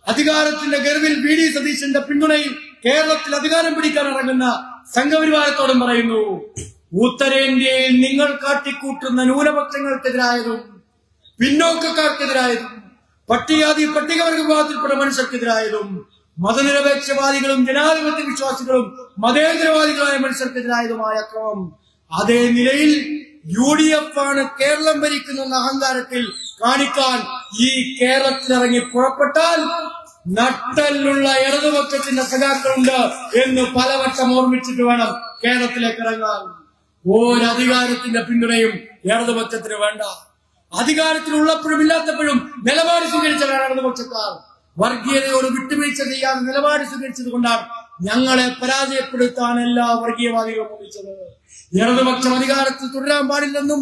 അധികാരത്തിന്റെ ഗർവിൽ വി.ഡി. സതീശന്റെ പിന്തുണയിൽ കേരളത്തിൽ അധികാരം പിടിക്കാൻ ഇറങ്ങുന്ന സംഘപരിവാരത്തോടും പറയുന്നു, ഉത്തരേന്ത്യയിൽ നിങ്ങൾ കാട്ടിക്കൂട്ടുന്ന ന്യൂനപക്ഷങ്ങൾക്കെതിരായതും പിന്നോക്കക്കാർക്കെതിരായതും പട്ടികജാതി പട്ടികവർഗ വിഭാഗത്തിൽപ്പെട്ട മനുഷ്യർക്കെതിരായതും മതനിരപേക്ഷവാദികളും ജനാധിപത്യ വിശ്വാസികളും മതേതരവാദികളായ മനുഷ്യർക്കെതിരായതുമായ അക്രമം അതേ നിലയിൽ UDF ആണ് കേരളം ഭരിക്കുന്ന അഹങ്കാരത്തിൽ കാണിക്കാൻ ഈ കേരളത്തിലിറങ്ങി പുറപ്പെട്ടാൽ നട്ടലുള്ള ഇടതുപക്ഷത്തിന്റെ സഖാക്കളുണ്ട് എന്ന് പലവട്ടം ഓർമ്മിച്ചിട്ട് വേണം കേരളത്തിലേക്ക് ഇറങ്ങാൻ. ഒരധികാരത്തിന്റെ പിന്തുണയും ഇടതുപക്ഷത്തിന് വേണ്ട. അധികാരത്തിലുള്ളപ്പോഴും ഇല്ലാത്തപ്പോഴും നിലപാട് സ്വീകരിച്ചവരാണ് ഇടതുപക്ഷക്കാർ. വർഗീയതയോട് വിട്ടുവീഴ്ച ചെയ്യാതെ നിലപാട് സ്വീകരിച്ചത് കൊണ്ടാണ് ഞങ്ങളെ പരാജയപ്പെടുത്താൻ എല്ലാ വർഗീയവാദികളും ശ്രമിച്ചത്. ഇടതുപക്ഷം അധികാരത്തിൽ തുടരാൻ പാടില്ലെന്നും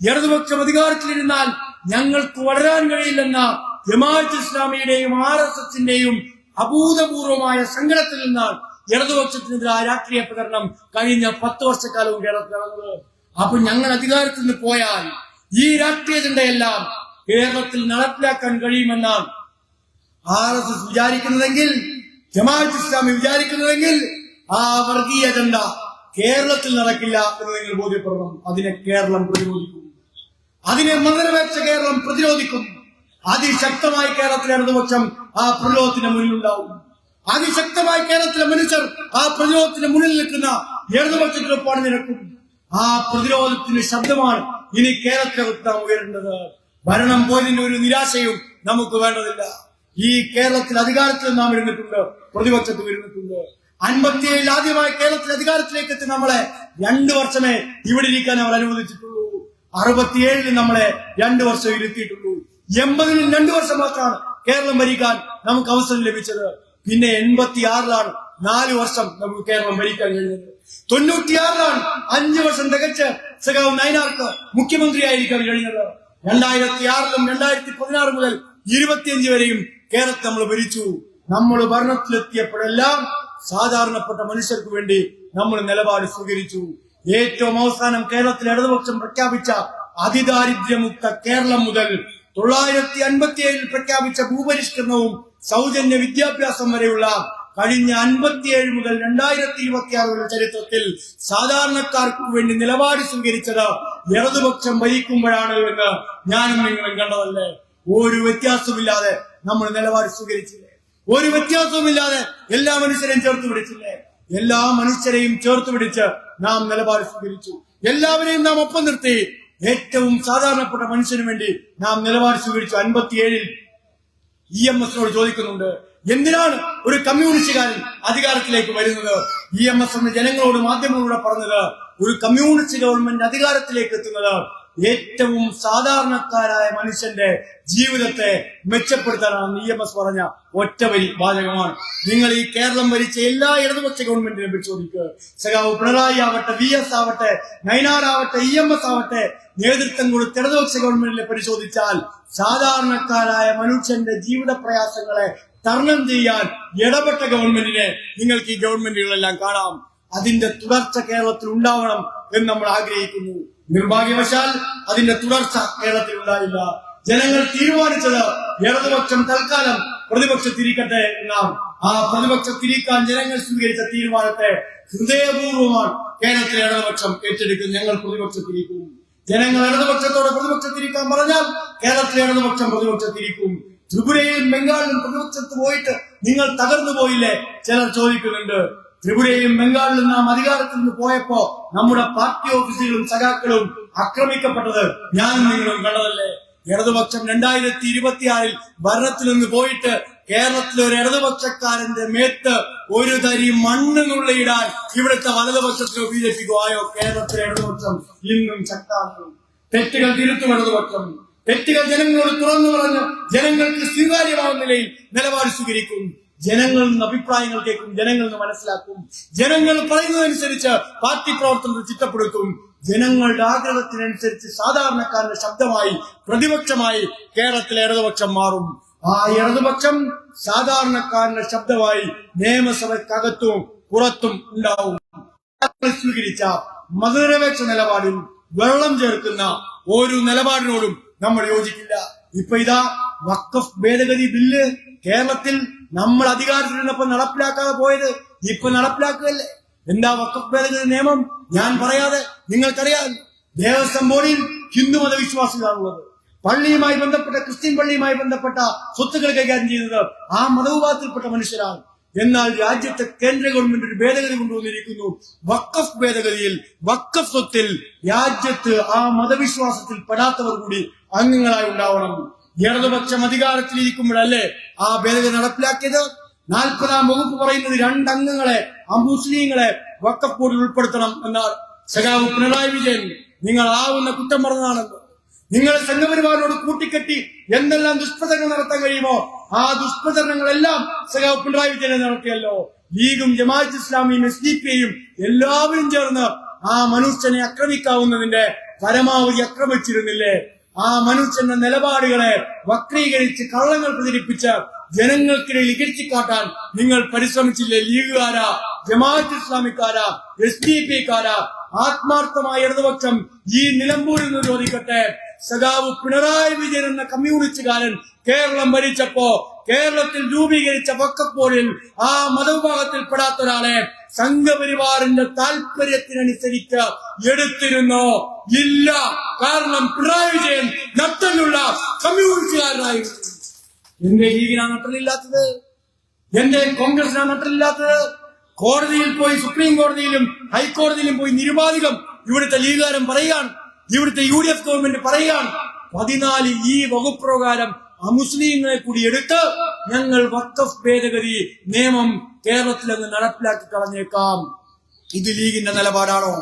ഇടതുപക്ഷം അധികാരത്തിലിരുന്നാൽ ഞങ്ങൾക്ക് വളരാൻ കഴിയില്ലെന്ന ജമാഅത്ത് ഇസ്ലാമിയുടെയും RSSന്റെയും അഭൂതപൂർവമായ സങ്കടത്തിൽ നിന്നാണ് ഇടതുപക്ഷത്തിനെതിരായ രാഷ്ട്രീയ പ്രകടനം കഴിഞ്ഞ 10 വർഷക്കാലവും കേരളത്തിൽ നടന്നത്. അപ്പൊ ഞങ്ങൾ അധികാരത്തിൽ നിന്ന് പോയാൽ ഈ രാഷ്ട്രീയ അജണ്ടയെല്ലാം കേരളത്തിൽ നടപ്പിലാക്കാൻ കഴിയുമെന്നാണ് RSS വിചാരിക്കുന്നതെങ്കിൽ, ജമാഅത്ത് ഇസ്ലാമി വിചാരിക്കുന്നതെങ്കിൽ ആ വർഗീയ അജണ്ട കേരളത്തിൽ നടക്കില്ല എന്ന് നിങ്ങൾ ബോധ്യപ്പെടണം. അതിനെ കേരളം പ്രതിരോധിക്കും. അതിനെ മതനിരപേക്ഷ കേരളം പ്രതിരോധിക്കും. അതിശക്തമായി കേരളത്തിലെ ഇടതുപക്ഷം ആ പ്രതിരോധത്തിന് മുന്നിലുണ്ടാവും. അതിശക്തമായി കേരളത്തിലെ മനുഷ്യർ ആ പ്രതിരോധത്തിന് മുന്നിൽ നിൽക്കുന്ന ഇടതുപക്ഷത്തിനൊപ്പം നിൽക്കും. ആ പ്രതിരോധത്തിന്റെ ശബ്ദമാണ് ഇനി കേരളത്തിനകത്ത് നാം ഉയരേണ്ടത്. ഭരണം പോയതിന്റെ ഒരു നിരാശയും നമുക്ക് വേണ്ടതില്ല. ഈ കേരളത്തിൽ അധികാരത്തിൽ നാം ഇരുന്നിട്ടുണ്ട്, പ്രതിപക്ഷത്ത് ഇരുന്നിട്ടുണ്ട്. 57 ആദ്യമായി കേരളത്തിൽ അധികാരത്തിലേക്ക് എത്തി നമ്മളെ 2 വർഷമേ ഇവിടെ ഇരിക്കാൻ അവർ അനുവദിച്ചിട്ടുള്ളൂ. 67 നമ്മളെ 2 വർഷം ഇരുത്തിയിട്ടുള്ളൂ. 80 2 വർഷം മാത്രമാണ് കേരളം ഭരിക്കാൻ നമുക്ക് അവസരം ലഭിച്ചത്. പിന്നെ 86 4 വർഷം നമുക്ക് കേരളം ഭരിക്കാൻ കഴിഞ്ഞത്. 96 5 വർഷം തികച്ച് സഖാവ് നയനാർക്ക് മുഖ്യമന്ത്രിയായിരിക്കാൻ കഴിഞ്ഞത്. 2006 2016 മുതൽ 25 വരെയും കേരളത്തിൽ നമ്മൾ ഭരിച്ചു. നമ്മൾ ഭരണത്തിലെത്തിയപ്പോഴെല്ലാം സാധാരണപ്പെട്ട മനുഷ്യർക്ക് വേണ്ടി നമ്മൾ നിലപാട് സ്വീകരിച്ചു. ഏറ്റവും അവസാനം കേരളത്തിൽ ഇടതുപക്ഷം പ്രഖ്യാപിച്ച അതിദാരിദ്ര്യമുക്ത കേരളം മുതൽ 957 പ്രഖ്യാപിച്ച ഭൂപരിഷ്കരണവും സൗജന്യ വിദ്യാഭ്യാസം വരെയുള്ള കഴിഞ്ഞ 57 മുതൽ 2026 വരെ ചരിത്രത്തിൽ സാധാരണക്കാർക്ക് വേണ്ടി നിലപാട് സ്വീകരിച്ചത് ഇടതുപക്ഷം ഭരിക്കുമ്പോഴാണ് എന്ന് ഞാനും നിങ്ങളും കണ്ടതല്ലേ. ഒരു വ്യത്യാസമില്ലാതെ നമ്മൾ നിലപാട് സ്വീകരിച്ചില്ലേ? ഒരു വ്യത്യാസവുമില്ലാതെ എല്ലാ മനുഷ്യരെയും ചേർത്ത് പിടിച്ചില്ലേ? എല്ലാ മനുഷ്യരെയും ചേർത്ത് പിടിച്ച് നാം നിലപാട് സ്വീകരിച്ചു. എല്ലാവരെയും നാം ഒപ്പം നിർത്തി. ഏറ്റവും സാധാരണപ്പെട്ട മനുഷ്യന് വേണ്ടി നാം നിലപാട് സ്വീകരിച്ചു. 57 EMSനോട് ചോദിക്കുന്നുണ്ട്, എന്തിനാണ് ഒരു കമ്മ്യൂണിസ്റ്റുകാരൻ അധികാരത്തിലേക്ക് വരുന്നത്? EMS എന്ന ജനങ്ങളോട് മാധ്യമങ്ങളോട് പറഞ്ഞത്, ഒരു കമ്മ്യൂണിസ്റ്റ് ഗവൺമെന്റ് അധികാരത്തിലേക്ക് എത്തുന്നത് ഏറ്റവും സാധാരണക്കാരായ മനുഷ്യന്റെ ജീവിതത്തെ മെച്ചപ്പെടുത്താനാണ്. EMS പറഞ്ഞ ഒറ്റവരി വാചകമാണ്. നിങ്ങൾ ഈ കേരളം ഭരിച്ച എല്ലാ ഇടതുപക്ഷ ഗവൺമെന്റിനെ പരിശോധിക്കുക. സഖാവ് പിണറായി ആവട്ടെ, VS ആവട്ടെ, നയനാർ ആവട്ടെ, EMS ആവട്ടെ, നേതൃത്വം കൊടുത്ത ഇടതുപക്ഷ ഗവൺമെന്റിനെ പരിശോധിച്ചാൽ സാധാരണക്കാരായ മനുഷ്യന്റെ ജീവിത പ്രയാസങ്ങളെ തരണം ചെയ്യാൻ ഇടപെട്ട ഗവൺമെന്റിനെ നിങ്ങൾക്ക് ഈ ഗവൺമെന്റുകളെല്ലാം കാണാം. അതിന്റെ തുടർച്ച കേരളത്തിൽ ഉണ്ടാവണം എന്ന് നമ്മൾ ആഗ്രഹിക്കുന്നു. നിർഭാഗ്യവശാൽ അതിന്റെ തുടർച്ച കേരളത്തിൽ ഉണ്ടായില്ല. ജനങ്ങൾ തീരുമാനിച്ചത് ഇടതുപക്ഷം തൽക്കാലം പ്രതിപക്ഷത്തിരിക്കട്ടെ എന്നാണ്. ആ പ്രതിപക്ഷത്തിരിക്കാൻ ജനങ്ങൾ സ്വീകരിച്ച തീരുമാനത്തെ ഹൃദയപൂർവ്വമാണ് കേരളത്തിലെ ഇടതുപക്ഷം ഏറ്റെടുക്കുന്നത്. ഞങ്ങൾ പ്രതിപക്ഷത്തിരിക്കും. ജനങ്ങൾ ഇടതുപക്ഷത്തോടെ പ്രതിപക്ഷത്തിരിക്കാൻ പറഞ്ഞാൽ കേരളത്തിലെ ഇടതുപക്ഷം പ്രതിപക്ഷത്തിരിക്കും. ത്രിപുരയിലും ബംഗാളിലും പ്രതിപക്ഷത്ത് പോയിട്ട് നിങ്ങൾ തകർന്നു പോയില്ലേ? ചിലർ ചോദിക്കുന്നുണ്ട്. ത്രിപുരയിലും ബംഗാളിലും നാം അധികാരത്തിൽ നിന്ന് പോയപ്പോ നമ്മുടെ പാർട്ടി ഓഫീസുകളും സഖാക്കളും ആക്രമിക്കപ്പെട്ടത് ഞാനും നിങ്ങളും കണ്ടതല്ലേ? ഇടതുപക്ഷം 2026 ഭരണത്തിൽ നിന്ന് പോയിട്ട് കേരളത്തിലെ ഒരു ഇടതുപക്ഷക്കാരന്റെ മേത്ത് ഒരു തരി മണ്ണ് നുള്ളിയിടാൻ ഇവിടുത്തെ വലതുപക്ഷത്തിനോ ബി ജെ പിക്കോ ആയോ? കേരളത്തിലെ ഇടതുപക്ഷം ഇന്നും ശക്തമാണ്. തെറ്റുകൾ തിരുത്തും ഇടതുപക്ഷം. തെറ്റുകൾ ജനങ്ങളോട് തുറന്നു പറഞ്ഞ് ജനങ്ങൾക്ക് സ്വീകാര്യമാവുന്ന നിലയിൽ നിലപാട് സ്വീകരിക്കും. ജനങ്ങളിൽ നിന്ന് അഭിപ്രായങ്ങൾ കേൾക്കും, ജനങ്ങളിൽ നിന്ന് മനസ്സിലാക്കും, ജനങ്ങൾ പറയുന്നതനുസരിച്ച് പാർട്ടി പ്രവർത്തനങ്ങൾ ചിട്ടപ്പെടുത്തും. ജനങ്ങളുടെ ആഗ്രഹത്തിനനുസരിച്ച് സാധാരണക്കാരന്റെ ശബ്ദമായി പ്രതിപക്ഷമായി കേരളത്തിലെ ഇടതുപക്ഷം മാറും. ആ ഇടതുപക്ഷം സാധാരണക്കാരന്റെ ശബ്ദമായി നിയമസഭയ്ക്കകത്തും പുറത്തും ഉണ്ടാവും. സ്വീകരിച്ച മതനിരപേക്ഷ നിലപാടിൽ വെള്ളം ചേർക്കുന്ന ഒരു നിലപാടിനോടും നമ്മൾ യോജിക്കില്ല. ഇപ്പൊ ഇതാ വഖഫ് ഭേദഗതി ബില്ല് കേരളത്തിൽ നമ്മൾ അധികാരത്തിലിരുന്നപ്പോ നടപ്പിലാക്കാതെ പോയത് ഇപ്പൊ നടപ്പിലാക്കുകയല്ലേ? എന്താ വഖഫ് ഭേദഗതി നിയമം? ഞാൻ പറയാതെ നിങ്ങൾക്കറിയാം. ദേവസ്വം ബോർഡിൽ ഹിന്ദു മതവിശ്വാസികളാണുള്ളത്. പള്ളിയുമായി ബന്ധപ്പെട്ട ക്രിസ്ത്യൻ പള്ളിയുമായി ബന്ധപ്പെട്ട സ്വത്തുക്കൾ കൈകാര്യം ചെയ്യുന്നത് ആ മതവിഭാഗത്തിൽപ്പെട്ട മനുഷ്യരാണ്. എന്നാൽ രാജ്യത്തെ കേന്ദ്ര ഗവൺമെന്റ് ഒരു ഭേദഗതി കൊണ്ടുവന്നിരിക്കുന്നു. വഖഫ് ഭേദഗതിയിൽ വഖഫ് സ്വത്തിൽ രാജ്യത്ത് ആ മതവിശ്വാസത്തിൽ പെടാത്തവർ കൂടി അംഗങ്ങളായി ഉണ്ടാവണം. ഇടതുപക്ഷം അധികാരത്തിലിരിക്കുമ്പോഴല്ലേ ആ ഭേദഗതി നടപ്പിലാക്കിയത്? 40-ാം വകുപ്പ് പറയുന്നത് 2 അംഗങ്ങളെ ആ മുസ്ലിങ്ങളെ വഖഫ് ബോർഡിൽ ഉൾപ്പെടുത്തണം എന്നാണ്. സഖാവ് പിണറായി വിജയൻ നിങ്ങൾ ആവുന്ന കുറ്റം പറഞ്ഞതാണല്ലോ. നിങ്ങൾ സംഘപരിവാറിനോട് കൂട്ടിക്കെട്ടി എന്തെല്ലാം ദുഷ്പ്രചരണം നടത്താൻ കഴിയുമോ ആ ദുഷ്പ്രചരണങ്ങളെല്ലാം സഖാവ് പിണറായി വിജയനെ നടത്തിയല്ലോ. ലീഗും ജമാഅത്ത് ഇസ്ലാമിയും SDP-യും എല്ലാവരും ചേർന്ന് ആ മനുഷ്യനെ ആക്രമിക്കാവുന്നതിന്റെ പരമാവധി ആക്രമിച്ചിരുന്നില്ലേ? ആ മനുഷ്യന്റെ നിലപാടുകളെ വക്രീകരിച്ച് കള്ളങ്ങൾ പ്രചരിപ്പിച്ച് ജനങ്ങൾക്കിടയിൽ ഇകഴ്ത്തിക്കാട്ടാൻ നിങ്ങൾ പരിശ്രമിച്ചില്ലേ? ലീഗുകാരാ, ജമാഅത്ത് ഇസ്ലാമിക്കാരാ, SDP-ക്കാരാ, ആത്മാർത്ഥമായ ഇടതുപക്ഷം ഈ നിലമ്പൂരിൽ നിന്ന് ചോദിക്കട്ടെ. സഖാവ് പിണറായി വിജയൻ എന്ന കമ്മ്യൂണിസ്റ്റുകാരൻ കേരളം ഭരിച്ചപ്പോ കേരളത്തിൽ രൂപീകരിച്ച വഖഫ് ബോർഡിൽ ആ മതവിഭാഗത്തിൽപ്പെടാത്ത ഒരാളെ സംഘപരിവാറിന്റെ താല്പര്യത്തിനനുസരിച്ച് എടുത്തിരുന്നോ? ഇല്ല. കാരണം പിണറായി വിജയൻ നട്ടലുള്ള കമ്മ്യൂണിസ്റ്റുകാരനായിരുന്നു. എന്റെ ലീഗിനാ നട്ടലില്ലാത്തത്? എന്റെ കോൺഗ്രസിനാ നട്ടലില്ലാത്തത്? കോടതിയിൽ പോയി, സുപ്രീം കോടതിയിലും ഹൈക്കോടതിയിലും പോയി നിരുപാധികം ഇവിടുത്തെ ലീഗുകാരൻ പറയുകയാണ്, ഇവിടുത്തെ UDF ഗവൺമെന്റ് പറയുകയാണ്, 14 ഈ വകുപ്പ് പ്രകാരം അമുസ്ലിങ്ങളെ കൂടി എടുത്ത് ഞങ്ങൾ വഖഫ് ഭേദഗതി നിയമം കേരളത്തിൽ അങ്ങ് നടപ്പിലാക്കി കളഞ്ഞേക്കാം. ഇത് ലീഗിന്റെ നിലപാടാണോ?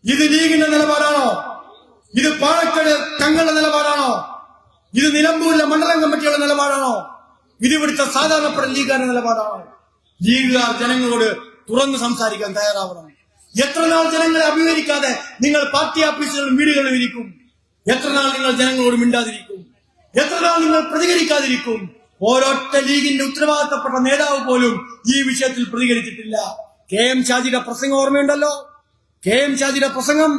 ഇത് ലീഗിന്റെ നിലപാടാണോ? ഇത് പാലക്കാട് തങ്ങളുടെ നിലപാടാണോ? ഇത് നിലമ്പൂരിലെ മണ്ഡലം കമ്മിറ്റിയുടെ നിലപാടാണോ? ഇത് ഇവിടുത്തെ സാധാരണപ്പെട്ട ലീഗുകാരുടെ നിലപാടാണോ? ലീഗുകാർ ജനങ്ങളോട് തുറന്നു സംസാരിക്കാൻ തയ്യാറാവണം. എത്ര നാൾ ജനങ്ങളെ അഭിമുഖീകരിക്കാതെ നിങ്ങൾ പാർട്ടി ഓഫീസുകളിലും വീടുകളിലും ഇരിക്കും? എത്ര നാൾ നിങ്ങൾ ജനങ്ങളോട് മിണ്ടാതിരിക്കും? എത്ര നാൾ നിങ്ങൾ പ്രതികരിക്കാതിരിക്കും? ഓരോറ്റ ലീഗിന്റെ ഉത്തരവാദിത്തപ്പെട്ട നേതാവ് പോലും ഈ വിഷയത്തിൽ പ്രതികരിച്ചിട്ടില്ല. KM ഷാജിയുടെ പ്രസംഗം ഓർമ്മയുണ്ടല്ലോ. KM ഷാജിയുടെ പ്രസംഗം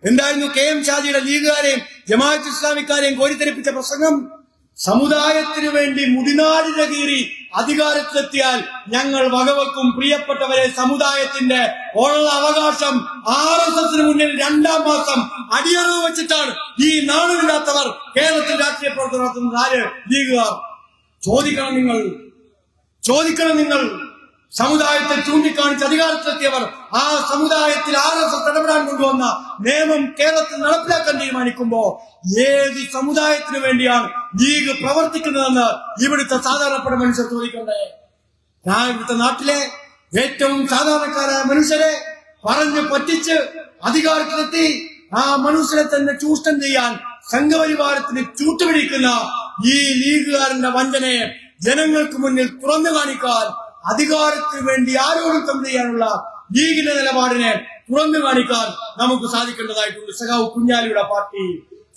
എന്തായിരുന്നു? KM ഷാജിയുടെ ലീഗുകാരെയും ജമാഅത്ത് ഇസ്ലാമിക്കാരെയും കോരിത്തെരിപ്പിച്ച പ്രസംഗം. സമുദായത്തിനു വേണ്ടി മുടിനാടിനെ കീറി അധികാരത്തിലെത്തിയാൽ ഞങ്ങൾ വകവെക്കും. പ്രിയപ്പെട്ടവരെ, സമുദായത്തിന്റെ ഉള്ള അവകാശം RSSന് മുന്നിൽ 2-ാം മാസം അടിയറവ് വെച്ചിട്ടാണ് ഈ നാണമില്ലാത്തവർ കേരളത്തിൽ രാഷ്ട്രീയ പ്രവർത്തനം നടത്തുന്നത്. ആര്? ലീഗുകാർ. ചോദിക്കണം നിങ്ങൾ. സമുദായത്തെ ചൂണ്ടിക്കാണിച്ച് അധികാരത്തിലെത്തിയവർ ആ സമുദായത്തിൽ RSS ഇടപെടാൻ കൊണ്ടുവന്ന നിയമം കേരളത്തിൽ നടപ്പിലാക്കാൻ തീരുമാനിക്കുമ്പോ ഏത് സമുദായത്തിനു വേണ്ടിയാണ് ലീഗ് പ്രവർത്തിക്കുന്നതെന്ന് ഇവിടുത്തെ സാധാരണപ്പെട്ട മനുഷ്യർ ചോദിക്കണ്ടേ? ഞാൻ ഇവിടുത്തെ നാട്ടിലെ ഏറ്റവും സാധാരണക്കാരായ മനുഷ്യരെ പറഞ്ഞു പറ്റിച്ച് അധികാരത്തിലെത്തി ആ മനുഷ്യരെ തന്നെ ചൂഷണം ചെയ്യാൻ സംഘപരിവാരത്തിന് ചൂട്ടുപിടിക്കുന്ന ഈ ലീഗുകാരന്റെ വഞ്ചനയെ ജനങ്ങൾക്ക് മുന്നിൽ തുറന്നു കാണിക്കാൻ അധികാരത്തിന് വേണ്ടി ആരോടും തമ്മിൽ ചെയ്യാനുള്ള ലീഗിന്റെ നിലപാടിനെ തുറന്നു കാണിക്കാൻ നമുക്ക് സാധിക്കേണ്ടതായിട്ടുണ്ട്. സഖാവ് കുഞ്ഞാലിയുടെ പാർട്ടി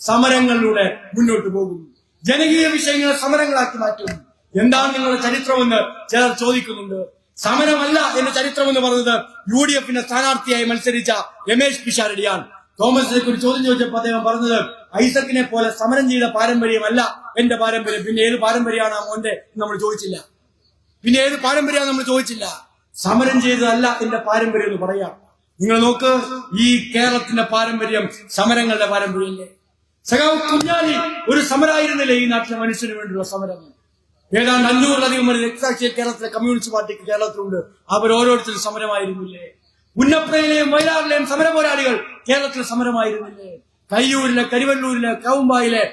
സമരങ്ങളിലൂടെ മുന്നോട്ട് പോകും. ജനകീയ വിഷയങ്ങളെ സമരങ്ങളാക്കി മാറ്റും. എന്താണ് നിങ്ങളുടെ ചരിത്രമെന്ന് ചിലർ ചോദിക്കുന്നുണ്ട്. സമരമല്ല എന്റെ ചരിത്രമെന്ന് പറഞ്ഞത് UDFന്റെ സ്ഥാനാർത്ഥിയായി മത്സരിച്ച രമേശ് പിഷാരടിയാണ്. തോമസ് ഐസക് ഒരു ചോദ്യം ചോദിച്ചപ്പോൾ അദ്ദേഹം പറഞ്ഞത്, ഐസക്കിനെ പോലെ സമരം ചെയ്ത പാരമ്പര്യമല്ല എന്റെ പാരമ്പര്യം. പിന്നെ ഏത് പാരമ്പര്യമാണ് മോന്റെ നമ്മൾ ചോദിച്ചില്ല. സമരം ചെയ്തതല്ല എന്റെ പാരമ്പര്യം എന്ന് പറയാം. നിങ്ങൾ നോക്ക്, ഈ കേരളത്തിന്റെ പാരമ്പര്യം സമരങ്ങളുടെ പാരമ്പര്യമല്ലേ? സഖാവ് കുഞ്ഞാലി ഒരു സമരമായിരുന്നില്ലേ ഈ നാട്ടിലെ മനുഷ്യന് വേണ്ടിയുള്ള സമരം? ഏതാണ്ട് 500-ലധികം വരെ രക്തസാക്ഷിയെ കേരളത്തിലെ കമ്മ്യൂണിസ്റ്റ് പാർട്ടിക്ക് കേരളത്തിലുണ്ട്. അവർ ഓരോരുത്തരും സമരമായിരുന്നില്ലേ? പുന്നപ്രയിലെയും വയലാറിലെയും സമര പോരാളികൾ കേരളത്തിലെ സമരമായിരുന്നില്ലേ? കയ്യൂരിലെ, കരിവല്ലൂരിലെ, കൗമ്പായിലെ,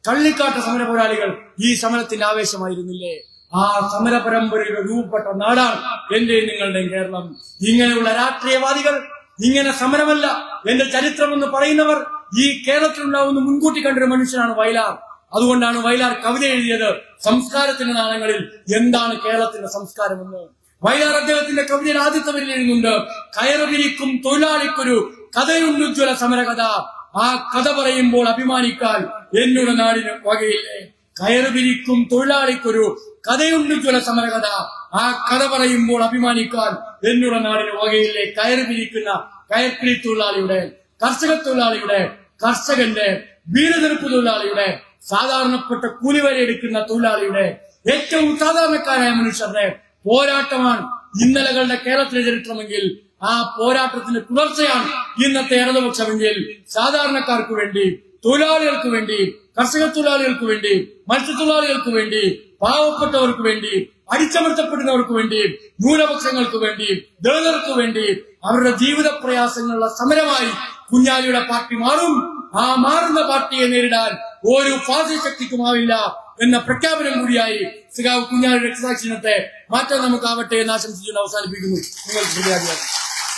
കള്ളിക്കാട്ട് സമര പോരാളികൾ ഈ സമരത്തിന്റെ ആവേശമായിരുന്നില്ലേ? ആ സമര പരമ്പരയുടെ രൂപപ്പെട്ട നാടാണ് എന്റെ നിങ്ങളുടെയും കേരളം. ഇങ്ങനെയുള്ള രാഷ്ട്രീയവാദികൾ, ഇങ്ങനെ സമരമല്ല എന്റെ ചരിത്രം എന്ന് പറയുന്നവർ ഈ കേരളത്തിലുണ്ടാവുന്ന മുൻകൂട്ടി കണ്ടൊരു മനുഷ്യനാണ് വയലാർ. അതുകൊണ്ടാണ് വയലാർ കവിത എഴുതിയത് സംസ്കാരത്തിന്റെ നാളങ്ങളിൽ എന്താണ് കേരളത്തിന്റെ സംസ്കാരമെന്ന്. വയലാർ അദ്ദേഹത്തിന്റെ കവിതയിൽ ആദ്യത്തെ വരിയിൽ എഴുതുന്നുണ്ട്, കയറുപിരിക്കും തൊഴിലാളിക്കൊരു കഥയുണ്ടുജ്വല സമരകഥ, ആ കഥ പറയുമ്പോൾ അഭിമാനിക്കാൻ എന്നുടെ നാടിന് വകയില്ലേ. കയറുപിരിക്കും തൊഴിലാളിക്കൊരു കഥയുണ്ടുജ്വല സമരകഥ, ആ കഥ പറയുമ്പോൾ അഭിമാനിക്കാൻ എന്നുടെ നാടിന് വകയില്ലേ. കയറുപിരിക്കുന്ന കയർപ്പിരി തൊഴിലാളിയുടെ, കർഷക തൊഴിലാളിയുടെ, കർഷകന്റെ, വീരതെടുപ്പ് തൊഴിലാളിയുടെ, സാധാരണപ്പെട്ട കൂലിവരെ എടുക്കുന്ന തൊഴിലാളിയുടെ, ഏറ്റവും സാധാരണക്കാരായ മനുഷ്യരുടെ പോരാട്ടമാണ് ഇന്നലകളുടെ കേരളത്തിലെ ചരിത്രമെങ്കിൽ ആ പോരാട്ടത്തിന്റെ തുടർച്ചയാണ് ഇന്നത്തെ ഇടതുപക്ഷമെങ്കിൽ സാധാരണക്കാർക്ക് വേണ്ടി, തൊഴിലാളികൾക്ക് വേണ്ടി, കർഷക തൊഴിലാളികൾക്ക് വേണ്ടി, മത്സ്യത്തൊഴിലാളികൾക്ക് വേണ്ടി, പാവപ്പെട്ടവർക്ക് വേണ്ടി, അടിച്ചമർത്തപ്പെടുന്നവർക്ക് വേണ്ടി, ന്യൂനപക്ഷങ്ങൾക്ക് വേണ്ടി, ദളിതർക്ക് വേണ്ടി അവരുടെ ജീവിത പ്രയാസങ്ങളുള്ള സമരമായി കുഞ്ഞാലിയുടെ പാർട്ടി മാറും. ആ മാറുന്ന പാർട്ടിയെ നേരിടാൻ ഒരു ഫാസിസ്റ്റ് ശക്തിക്കുമാവില്ല എന്ന പ്രഖ്യാപനം കൂടിയായി സഖാവ് കുഞ്ഞാലിയുടെ രക്തസാക്ഷിണത്തെ മാറ്റാൻ നമുക്കാവട്ടെ എന്ന് ആശംസിച്ചുകൊണ്ട് അവസാനിപ്പിക്കുന്നു. നിങ്ങൾക്ക്